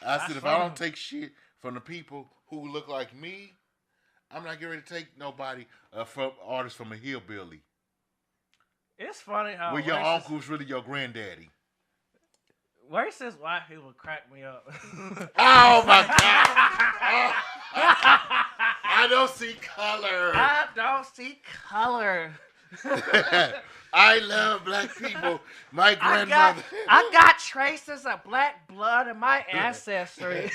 I said, if I don't take shit from the people who look like me, I'm not getting ready to take nobody from orders from a hillbilly. It's funny how Where your uncle's really your granddaddy. Racist white people crack me up. Oh my God! I don't see color. I don't see color. I love black people. My grandmother. I got traces of black blood in my ancestry.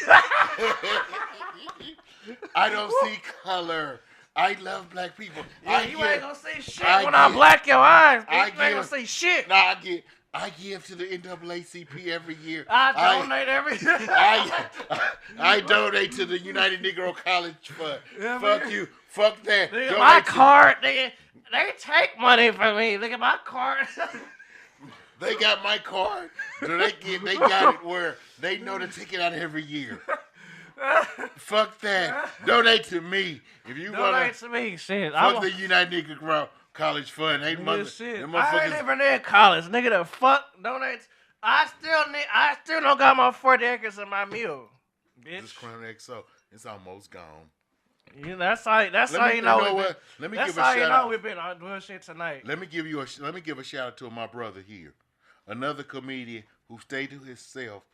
I don't see color. I love black people. Yeah, you ain't gonna see shit when I black your eyes. You ain't gonna see shit. Nah, I give to the NAACP every year. I donate every year. I donate to the United Negro College Fund. Yeah, Fuck man. you. Fuck that. Look at my card, nigga. They take money from me. Look at my card. They got my card. So they got it where they know to take it out every year. Fuck that. Donate to me. If you donate to me, shit. Fuck the United Negro College Fund. Ain't shit. I ain't even in college, nigga. The fuck donates. I still don't got my 40 acres in my mule, bitch. This Crown XO, it's almost gone. Yeah, that's how you know. That's how you know we've been doing shit tonight. Let me give a shout out to my brother here, another comedian who stayed to himself.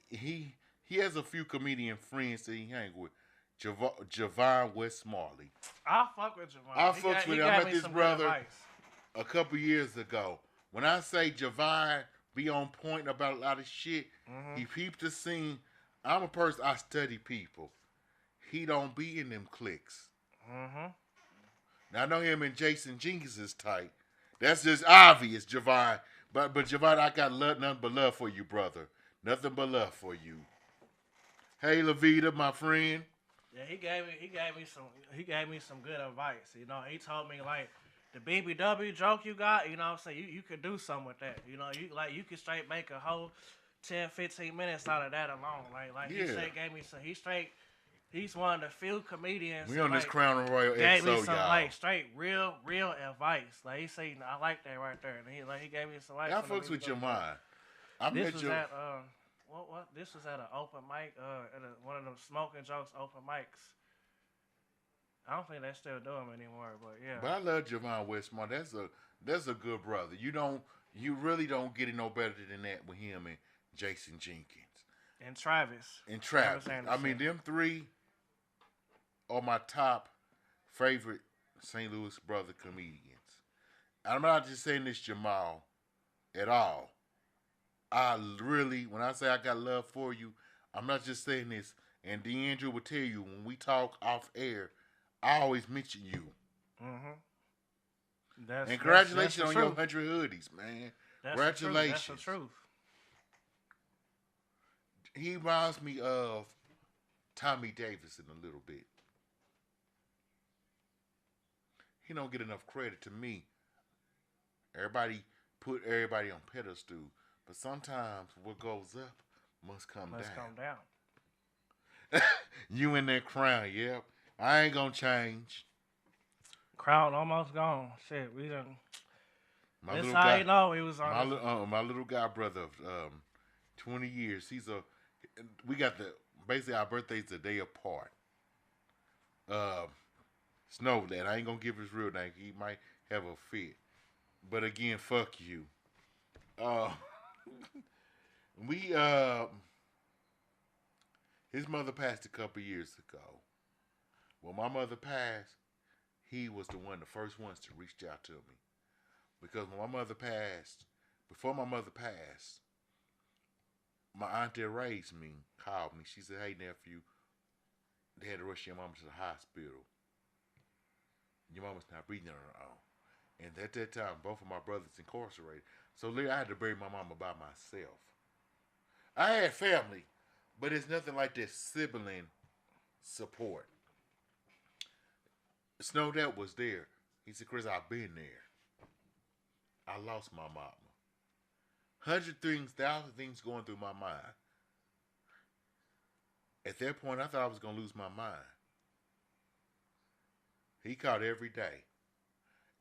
He has a few comedian friends that he hang with. Javon Westmarley. I fuck with Javon. I fucks with him. I met this brother a couple years ago. When I say Javon be on point about a lot of shit, he peeped the scene. I'm a person, I study people. He don't be in them cliques. Now I know him and Jason Jenkins is tight. That's just obvious, Javon. But Javon, I got nothing but love for you, brother. Nothing but love for you. Hey, Lavita, my friend. Yeah, he gave me some good advice. You know, he told me like the BBW joke you got, you know what I'm saying, you could do something with that. You know, you could straight make a whole 10, 15 minutes out of that alone. Like he straight gave me some he's one of the few comedians. We on this Crown Royal gave XO, me some y'all. like straight real advice. Like he said, I like that right there. And he gave me some advice. Y'all fucks with your mind. This was at This was at an open mic, at one of them smoking jokes open mics. I don't think they still do them anymore, but yeah. But I love Javon Westmore. That's a good brother. You really don't get it no better than that with him and Jason Jenkins and Travis. I mean, them three are my top favorite St. Louis brother comedians. I'm not just saying this Jamal at all. I really, when I say I got love for you, I'm not just saying this. And DeAndre will tell you when we talk off air, I always mention you. And congratulations on your 100 hoodies, man. Congratulations. That's the truth. He reminds me of Tommy Davidson a little bit. He don't get enough credit to me. Everybody put everybody on pedestal. But sometimes what goes up must come down. You in that crown, yep. I ain't gonna change. Crown almost gone. Shit, we done. That's how you know he was on. My little guy brother of 20 years. Basically our birthday's a day apart. Snow that I ain't gonna give his real name. He might have a fit. But again, fuck you. His mother passed a couple years ago. When my mother passed, he was the first ones to reach out to me. Because when my mother passed, before my mother passed, my aunt that raised me called me. She said, hey, nephew, they had to rush your mama to the hospital. Your mama's not breathing on her own. And at that time, both of my brothers incarcerated. So I had to bury my mama by myself. I had family, but it's nothing like that sibling support. Snow that was there. He said, Chris, I've been there. I lost my mama. 100 things, 1,000 things going through my mind. At that point, I thought I was going to lose my mind. He caught every day.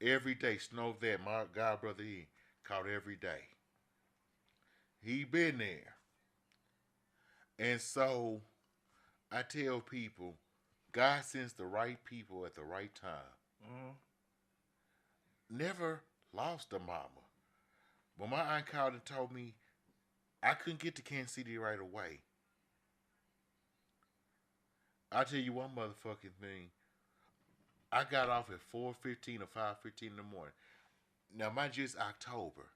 Every day, Snow that, my god brother, he caught every day. He been there. And so, I tell people, God sends the right people at the right time. Never lost a mama. When my aunt called and told me I couldn't get to Kansas City right away, I'll tell you one motherfucking thing. I got off at 4:15 or 5:15 in the morning. Now, mind you, it's October.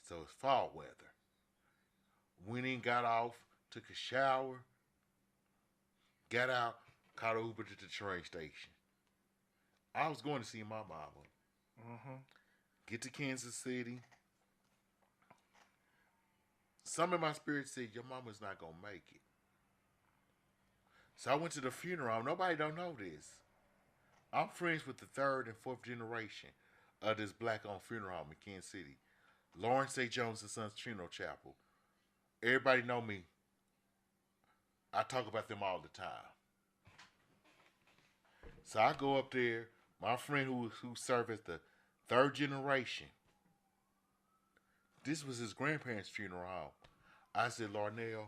So it's fall weather. Went in, got off, took a shower, got out, caught an Uber to the train station. I was going to see my mama. Get to Kansas City. Some of my spirit said, your mama's not going to make it. So I went to the funeral. Nobody don't know this. I'm friends with the third and fourth generation of this black-owned funeral home in Kansas City. Lawrence A. Jones and Sons Funeral Chapel. Everybody know me. I talk about them all the time. So I go up there. My friend who served as the third generation. This was his grandparents' funeral home. I said, Larnell,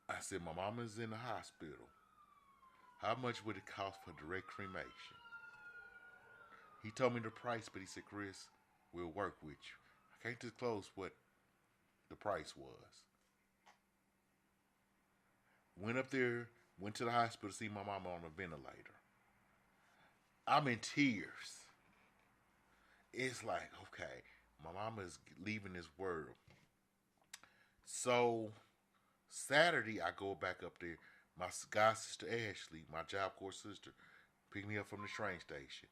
I said, my mama's in the hospital. How much would it cost for direct cremation? He told me the price, but he said, Chris, we'll work with you. I can't disclose what the price was. Went up there, went to the hospital to see my mama on a ventilator. I'm in tears. It's like, okay, my mama is leaving this world. So, Saturday, I go back up there. My god sister Ashley, my Job Corps sister, picked me up from the train station.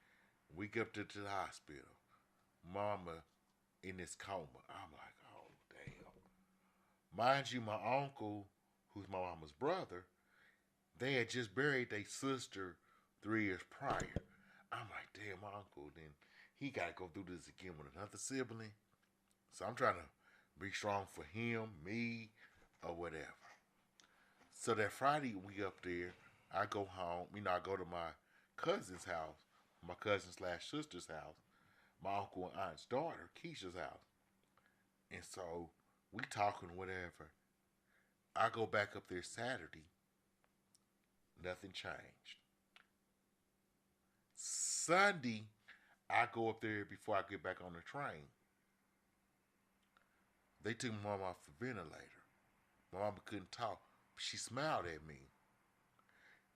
We get up there to the hospital. Mama in this coma. I'm like, oh, damn. Mind you, my uncle, who's my mama's brother, they had just buried their sister 3 years prior. I'm like, damn, my uncle, then he got to go through this again with another sibling. So I'm trying to be strong for him, me, or whatever. So that Friday we up there, I go home. I go to my cousin's house, my cousin/sister's house, my uncle and aunt's daughter, Keisha's house. And so we talking whatever. I go back up there Saturday. Nothing changed. Sunday, I go up there before I get back on the train. They took my mom off the ventilator. My mama couldn't talk. She smiled at me.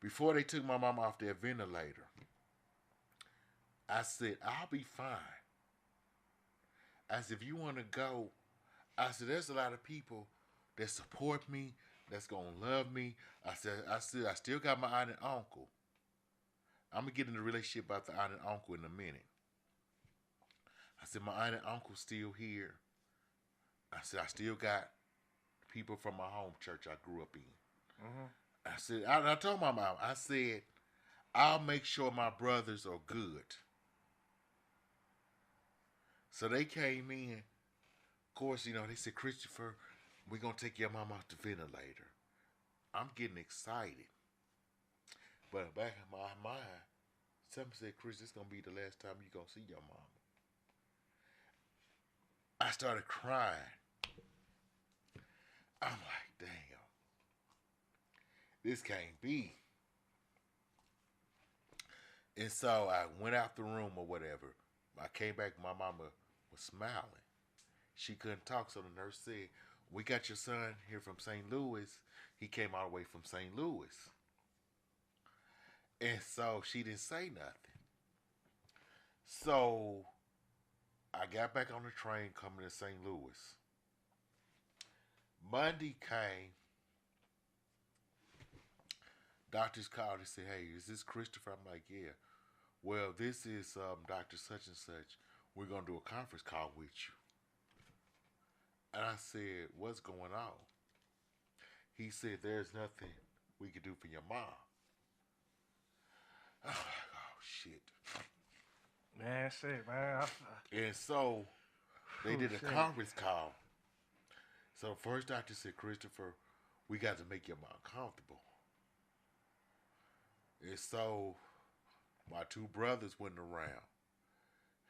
Before they took my mom off that ventilator, I said, I'll be fine. I said, if you want to go, I said, there's a lot of people that support me, that's going to love me. I said, I still got my aunt and uncle. I'm going to get in the relationship about the aunt and uncle in a minute. I said, my aunt and uncle still here. I said, I still got people from my home church I grew up in. I said, I told my mom, I said, I'll make sure my brothers are good. So they came in. Of course, they said, Christopher, we're going to take your mom off the ventilator. I'm getting excited. But back in my mind, something said, Chris, this is going to be the last time you're going to see your mama. I started crying. I'm like, damn. This can't be. And so I went out the room or whatever. I came back, my mama was smiling. She couldn't talk, so the nurse said, we got your son here from St. Louis. He came all the way from St. Louis. And so she didn't say nothing. So I got back on the train coming to St. Louis. Monday came. Doctors called and said, hey, is this Christopher? I'm like, yeah. Well, this is Dr. Such and Such. We're going to do a conference call with you. And I said, what's going on? He said, there's nothing we could do for your mom. I'm like, oh, shit. Man, shit, man. And so they did a Shit. conference call. So the first doctor said, Christopher, we got to make your mom comfortable. And so my two brothers went around.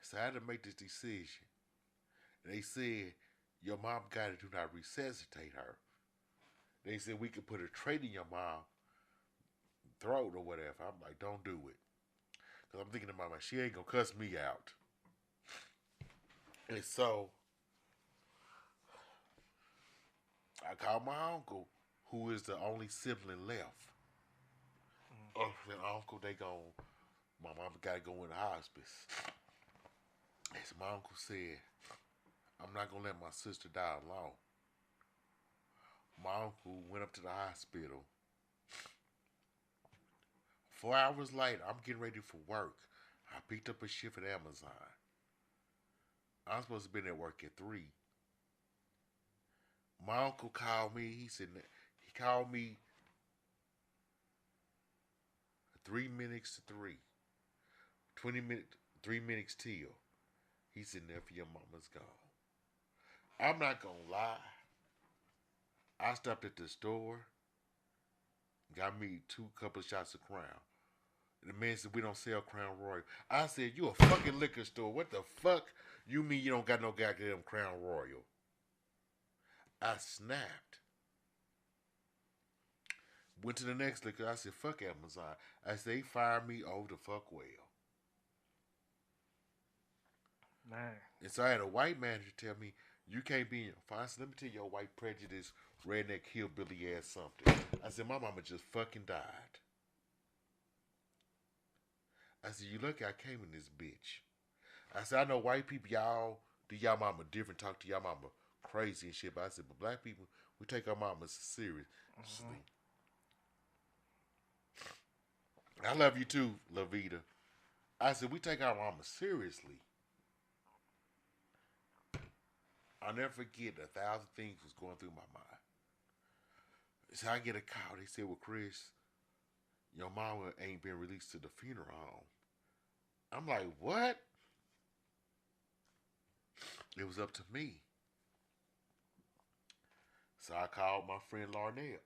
So I had to make this decision. And they said, your mom got to do not resuscitate her. They said we could put a trait in your mom's throat or whatever. I'm like, don't do it. Because I'm thinking about my, she ain't going to cuss me out. And so I called my uncle, who is the only sibling left. And uncle, my mama got to go in the hospice. And so my uncle said, I'm not going to let my sister die alone. My uncle went up to the hospital. 4 hours later, I'm getting ready for work. I picked up a shift at Amazon. I'm supposed to be at work at 3. My uncle called me. He called me 3 minutes to 3. 3 minutes till. He said, nephew, your mama's gone. I'm not going to lie. I stopped at the store, got me 2 couple of shots of Crown. And the man said, we don't sell Crown Royal. I said, you a fucking liquor store. What the fuck you mean you don't got no goddamn Crown Royal? I snapped. Went to the next liquor. I said, fuck Amazon. I said, they fired me over the fuck well. Man. And so I had a white manager tell me, you can't be in your fine. Let me tell you your white prejudice, redneck, hillbilly ass something. I said, my mama just fucking died. I said, you lucky I came in this bitch. I said, I know white people, y'all do y'all mama different, talk to y'all mama crazy and shit. But I said, but black people, we take our mamas serious. I love you too, Lavita. I said, we take our mama seriously. I'll never forget 1,000 things was going through my mind. So I get a call. They said, well, Chris, your mama ain't been released to the funeral home. I'm like, what? It was up to me. So I called my friend Larnell.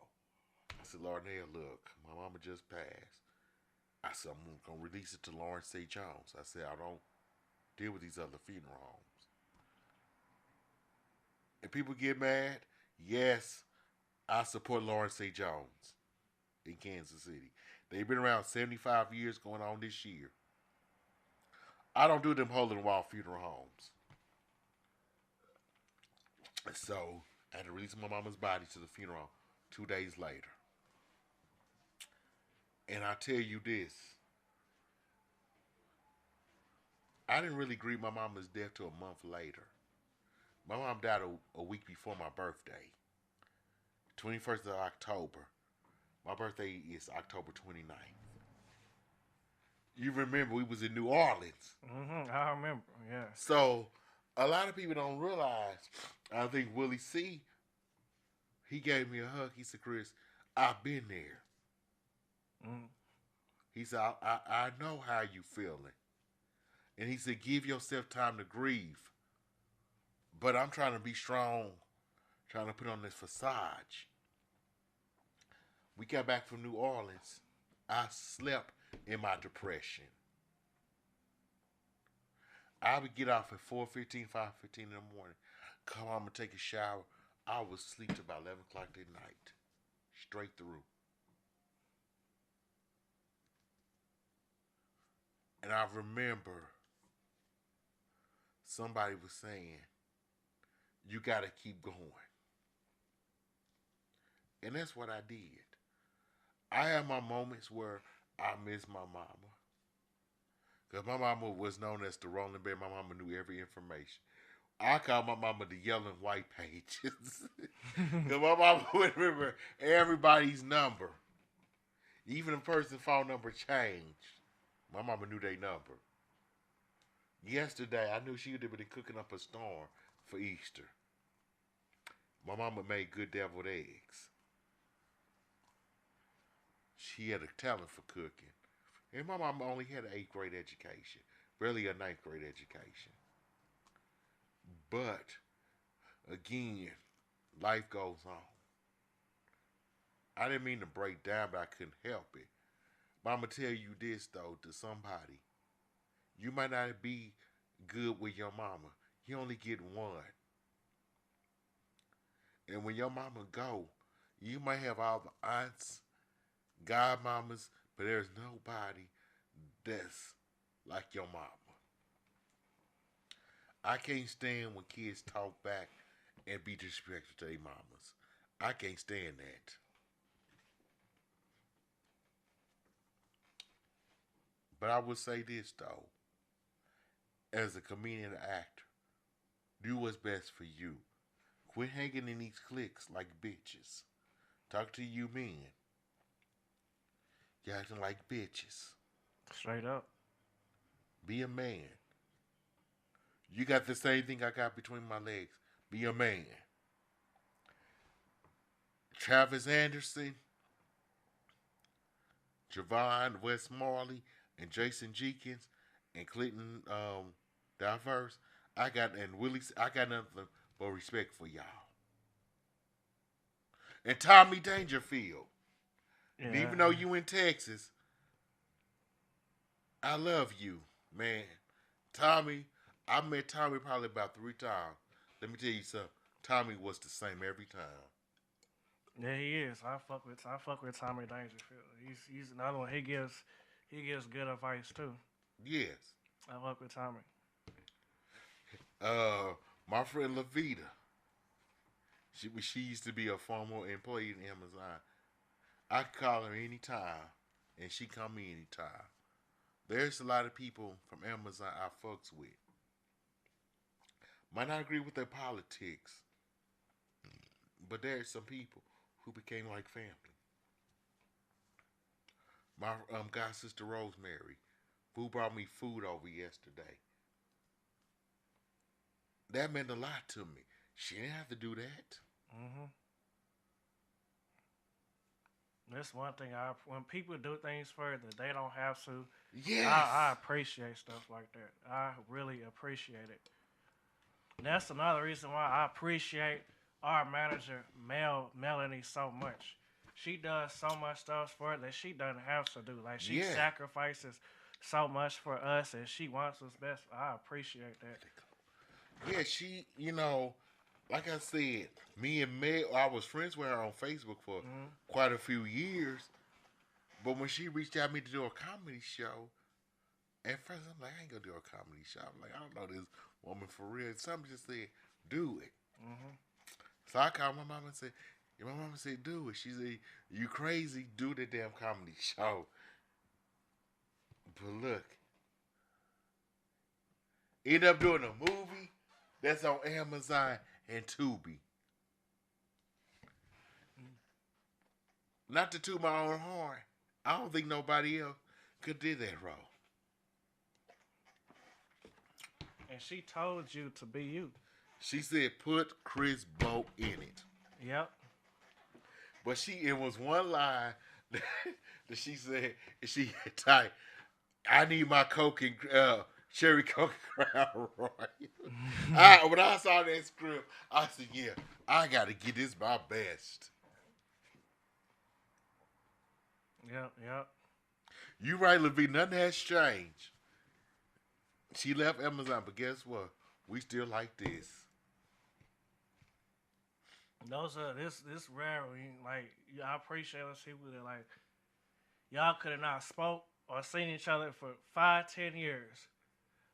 I said, Larnell, look, my mama just passed. I said, I'm going to release it to Lawrence St. Jones. I said, I don't deal with these other funeral homes. And people get mad. Yes, I support Lawrence St. Jones in Kansas City. They've been around 75 years going on this year. I don't do them hole in the wall funeral homes. So I had to release my mama's body to the funeral 2 days later. And I tell you this, I didn't really grieve my mama's death till a month later. My mom died a week before my birthday, 21st of October. My birthday is October 29th. You remember we was in New Orleans. I remember, yeah. So a lot of people don't realize, I think Willie C., he gave me a hug. He said, Chris, I've been there. He said, I know how you feeling. And he said, give yourself time to grieve. But I'm trying to be strong, trying to put on this facade. We got back from New Orleans. I slept in my depression. I would get off at 4:15, 5:15 in the morning. Come home and take a shower. I would sleep till about 11 o'clock at night. Straight through. And I remember somebody was saying, you got to keep going. And that's what I did. I have my moments where I miss my mama. Because my mama was known as the rolling bear. My mama knew every information. I call my mama the yellow and white pages. Because my mama would remember everybody's number. Even if a person's phone number changed, my mama knew their number. Yesterday, I knew she would have been cooking up a storm for Easter. My mama made good deviled eggs. She had a talent for cooking. And my mom only had an 8th grade education, barely a 9th grade education. But again, life goes on. I didn't mean to break down, but I couldn't help it. But I'm gonna tell you this though, to somebody, you might not be good with your mama. You only get one. And when your mama go, you might have all the aunts, godmamas, but there's nobody that's like your mama. I can't stand when kids talk back and be disrespectful to their mamas. I can't stand that. But I would say this though, as a comedian and actor, do what's best for you. Quit hanging in these cliques like bitches. Talk to you men. You acting like bitches. Straight up. Be a man. You got the same thing I got between my legs. Be a man. Travis Anderson, Javon West Marley, and Jason Jenkins, and Clinton Diverse. I got nothing but respect for y'all. And Tommy Dangerfield. And Yeah. even though you in Texas, I love you, man. Tommy, I met Tommy probably about 3 times. Let me tell you something. Tommy was the same every time. Yeah, he is. I fuck with Tommy Dangerfield. He's another one. He gives good advice too. Yes. I fuck with Tommy. My friend Lavita, she used to be a former employee in Amazon. I could call her anytime, and she come me anytime. There's a lot of people from Amazon I fucks with. Might not agree with their politics, but there's some people who became like family. My god sister Rosemary, who brought me food over yesterday. That meant a lot to me. She didn't have to do that. Hmm. That's one thing. When people do things for that they don't have to, Yes. I appreciate stuff like that. I really appreciate it. And that's another reason why I appreciate our manager, Melanie, so much. She does so much stuff for it that she doesn't have to do. Like she Yeah. sacrifices so much for us, and she wants us best. I appreciate that. Yeah, like I said, me and Meg, I was friends with her on Facebook for Hmm. quite a few years. But when she reached out to me to do a comedy show, at first I'm like, I ain't gonna do a comedy show. I'm like, I don't know this woman for real. Somebody just said, do it. Hmm. So I called my mama and said, my mama said, do it. She said, you crazy, do the damn comedy show. But look, end up doing a movie that's on Amazon and Tubi. Not to toot my own horn. I don't think nobody else could do that role. And she told you to be you. She said, put Chris Boat in it. Yep. But it was one line that she said, she typed, I need my Coke and Cherry Coke and Crown Royal. When I saw that script, I said, yeah, I got to get this my best. Yep. Yep. You right, Levine, nothing has changed. She left Amazon, but guess what? We still like this. Those are this rare. Like I appreciate those people that like y'all could have not spoke or seen each other for 5, 10 years.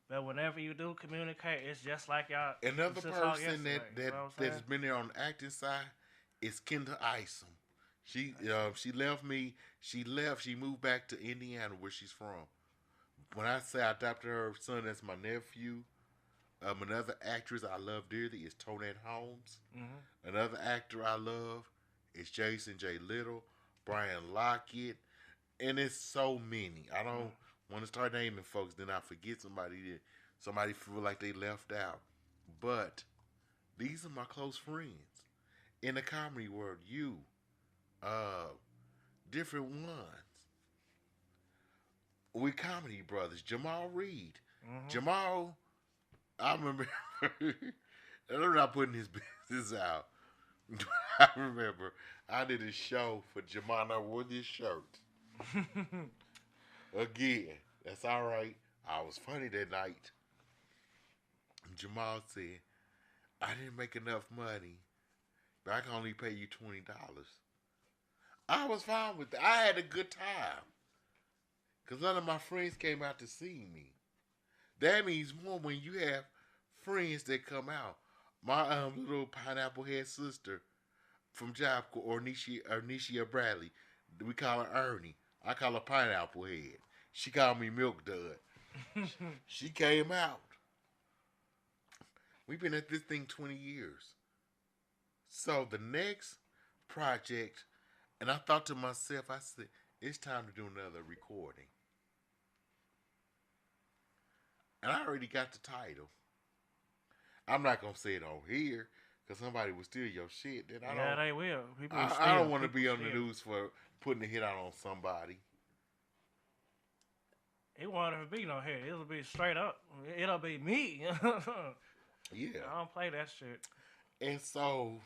But whenever you do communicate, it's just like y'all. Another just talked person yesterday, that you know what I'm that's saying? been there on the acting side is Kendra Isom. She left me. She left. She moved back to Indiana, where she's from. When I say I adopted her son as my nephew, another actress I love dearly is Tonette Holmes. Hmm. Another actor I love is Jason J. Little, Brian Lockett, and it's so many. I don't want to start naming folks, then I forget somebody feel like they left out. But these are my close friends in the comedy world. Uh, different ones. We comedy brothers. Jamal Reed. Mm-hmm. Jamal, I remember. And I'm not putting his business out. I remember I did a show for Jamal and I wore this shirt. Again, that's all right. I was funny that night. Jamal said, I didn't make enough money, but I can only pay you $20. I was fine with that. I had a good time. Because none of my friends came out to see me. That means more when you have friends that come out. My little pineapple head sister from Job Corps, Ornicia Bradley, we call her Ernie. I call her Pineapple Head. She called me Milk Dud. She came out. We've been at this thing 20 years. So the next project, and I thought to myself, I said, it's time to do another recording. And I already got the title. I'm not going to say it on here because somebody will steal your shit. Then They will. I don't want to be on the news for putting a hit out on somebody. It won't ever be no hit. It'll be straight up. It'll be me. Yeah. I don't play that shit. And so,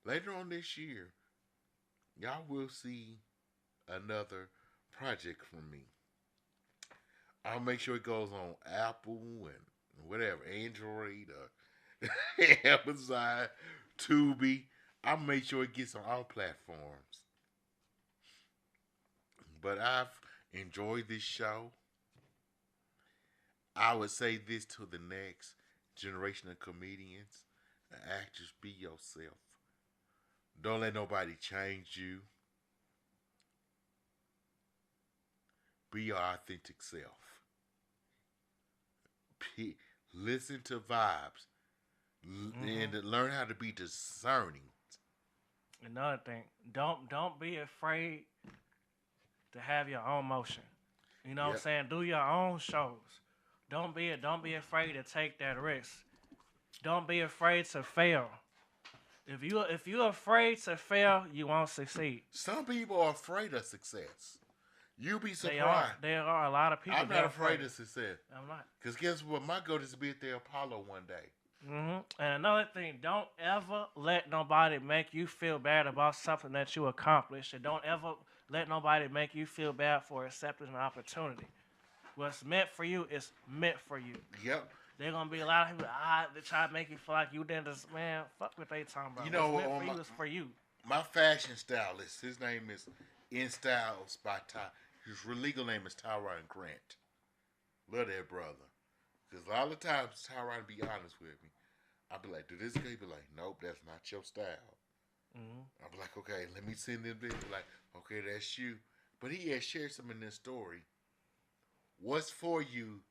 later on this year, y'all will see another project from me. I'll make sure it goes on Apple and whatever, Android or Amazon, Tubi. I'll make sure it gets on all platforms. But I've enjoyed this show. I would say this to the next generation of comedians and actors: be yourself. Don't let nobody change you. Be your authentic self. Listen to vibes. And learn how to be discerning. Another thing, don't be afraid to have your own motion. You know what I'm saying? Do your own shows. Don't be afraid to take that risk. Don't be afraid to fail. If you're afraid to fail, you won't succeed. Some people are afraid of success. You'll be surprised. There are a lot of people. I'm not afraid of success. I'm not. Because guess what? My goal is to be at the Apollo one day. And another thing, don't ever let nobody make you feel bad about something that you accomplished. And don't ever let nobody make you feel bad for accepting an opportunity. What's meant for you is meant for you. Yep. They're going to be a lot of people that try to make you feel like you didn't just, man, fuck what they talking about. You know, what's meant for you is for you. My fashion stylist, his name is In Styles by Ty. His legal name is Tyron Grant. Love that brother. Because a lot of times Tyron be honest with me. I'll be like, do this guy? He be like, nope, that's not your style. I'll be like, okay, let me send this video. Like, okay, that's you. But he has shared some in this story. What's for you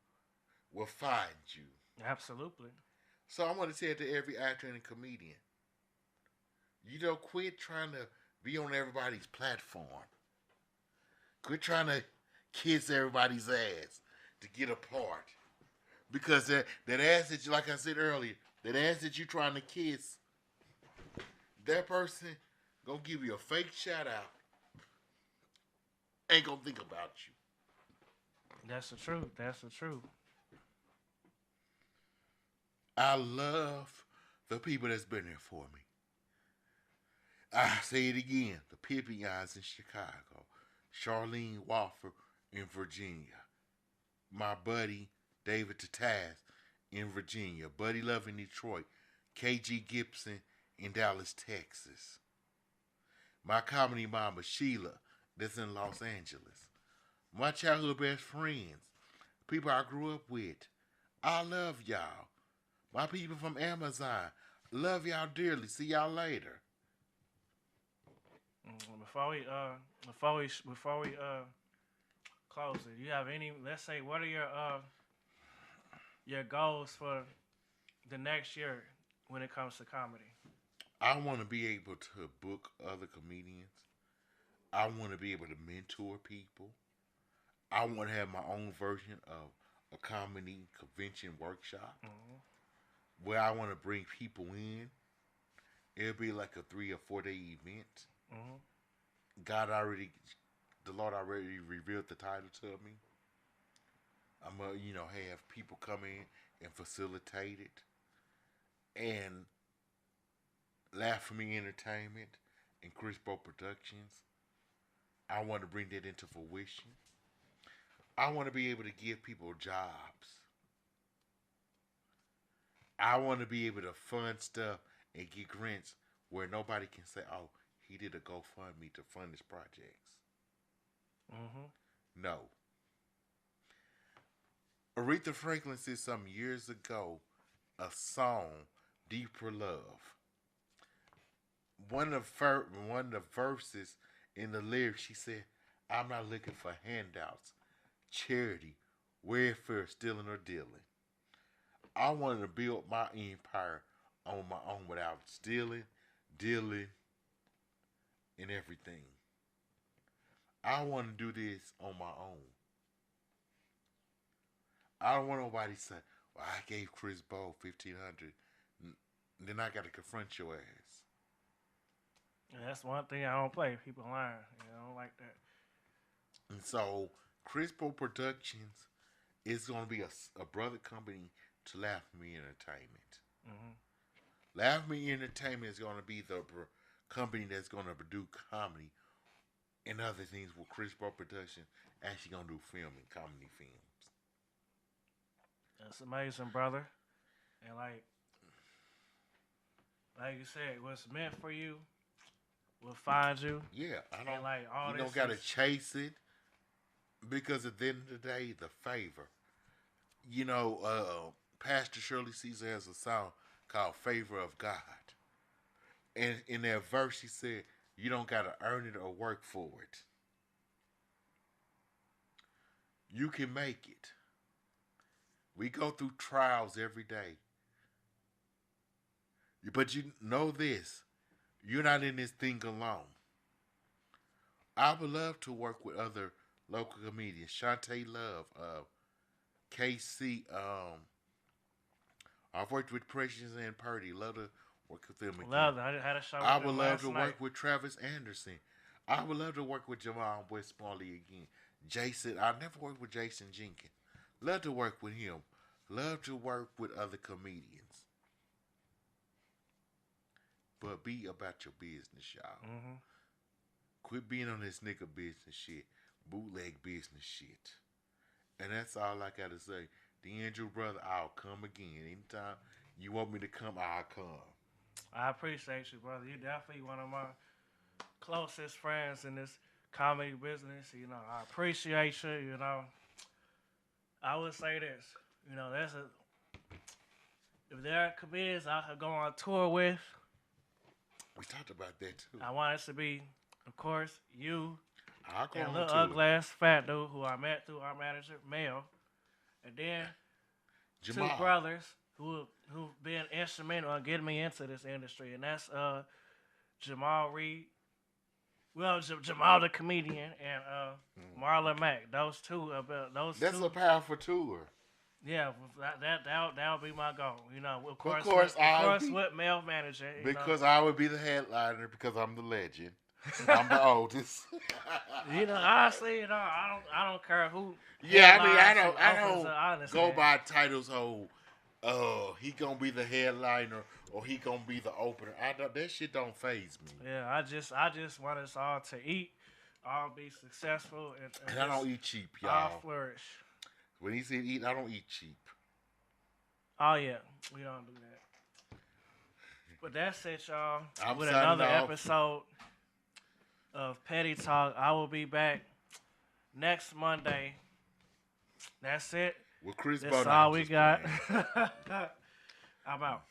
will find you. Absolutely. So I want to say it to every actor and comedian. You don't quit trying to be on everybody's platform. Quit trying to kiss everybody's ass to get a part. Because that ass that you, like I said earlier, that ass that you're trying to kiss, that person gonna give you a fake shout out. Ain't gonna think about you. That's the truth. That's the truth. I love the people that's been there for me. I say it again. The Pippions in Chicago. Charlene Wofford in Virginia. My buddy David Tataz in Virginia. Buddy Love in Detroit. KG Gibson in Dallas, Texas. My comedy mama Sheila that's in Los Angeles. My childhood best friends. People I grew up with. I love y'all. My people from Amazon. Love y'all dearly. See y'all later. Before we close it, you have any? Let's say, what are your goals for the next year when it comes to comedy? I want to be able to book other comedians. I want to be able to mentor people. I want to have my own version of a comedy convention workshop where I want to bring people in. It'll be like a 3 or 4 day event. God already the Lord already revealed the title to me. I'm gonna, have people come in and facilitate it. And Laugh for Me Entertainment and Crispo Productions. I want to bring that into fruition. I want to be able to give people jobs. I want to be able to fund stuff and get grants where nobody can say, "Oh, he did a GoFundMe to fund his projects." No. Aretha Franklin said some years ago, a song, "Deeper Love." One of the verses in the lyrics, she said, "I'm not looking for handouts, charity, welfare, stealing or dealing. I wanted to build my empire on my own without stealing, dealing, and everything. I want to do this on my own. I don't want nobody to say, well, I gave Chris Bo 1,500. Then I got to confront your ass." And that's one thing I don't play. People lying. I don't like that. And so, Crispo Productions is going to be a brother company to Laugh at Me Entertainment. Laugh at Me Entertainment is going to be the company that's going to do comedy and other things with Crispo Productions actually going to do filming, comedy films. That's amazing, brother. And like you said, what's meant for you will find you. Yeah, I don't. And like all You this don't got to chase it because at the end of the day, the favor. Pastor Shirley Caesar has a song called "Favor of God," and in that verse, he said, "You don't got to earn it or work for it. You can make it. We go through trials every day, but you know this: you're not in this thing alone." I would love to work with other local comedians. Shantae Love, KC. I've worked with Precious and Purdy. Love to work with them again. Love it. I had a show with I them would love to last night. work with Travis Anderson. I would love to work with Jamal Westmoreland again. Jason. I never worked with Jason Jenkins. Love to work with him. Love to work with other comedians. But be about your business, y'all. Quit being on this nigga business shit, bootleg business shit. And that's all I gotta say. The Andrew brother, I'll come again. Anytime you want me to come, I'll come. I appreciate you, brother. You're definitely one of my closest friends in this comedy business. I appreciate you. I would say this. If there are comedians I could go on tour with, we talked about that too. I want it to be, of course, you I'll go and on little tour. ugly ass fat dude who I met through our manager, Mel, and then Jamal. two brothers who've been instrumental in getting me into this industry, and that's Jamal Reed. Well, Jamal the comedian and Marlon Mack. Those two. That's a powerful tour. Yeah, that'll be my goal. Of course with Mel managing. Because I would be the headliner because I'm the legend. I'm the oldest. Honestly, I don't care who. Yeah, I don't go by titles. He gonna be the headliner or he gonna be the opener. That shit don't faze me. Yeah, I just want us all to eat, all be successful, and I don't eat cheap, y'all. All flourish. When he said eat, I don't eat cheap. Oh yeah, we don't do that. But that's it, y'all. I'm with signing another off. episode of Petty Talk. I will be back next Monday. That's it. With Chris That's all we got. I'm out.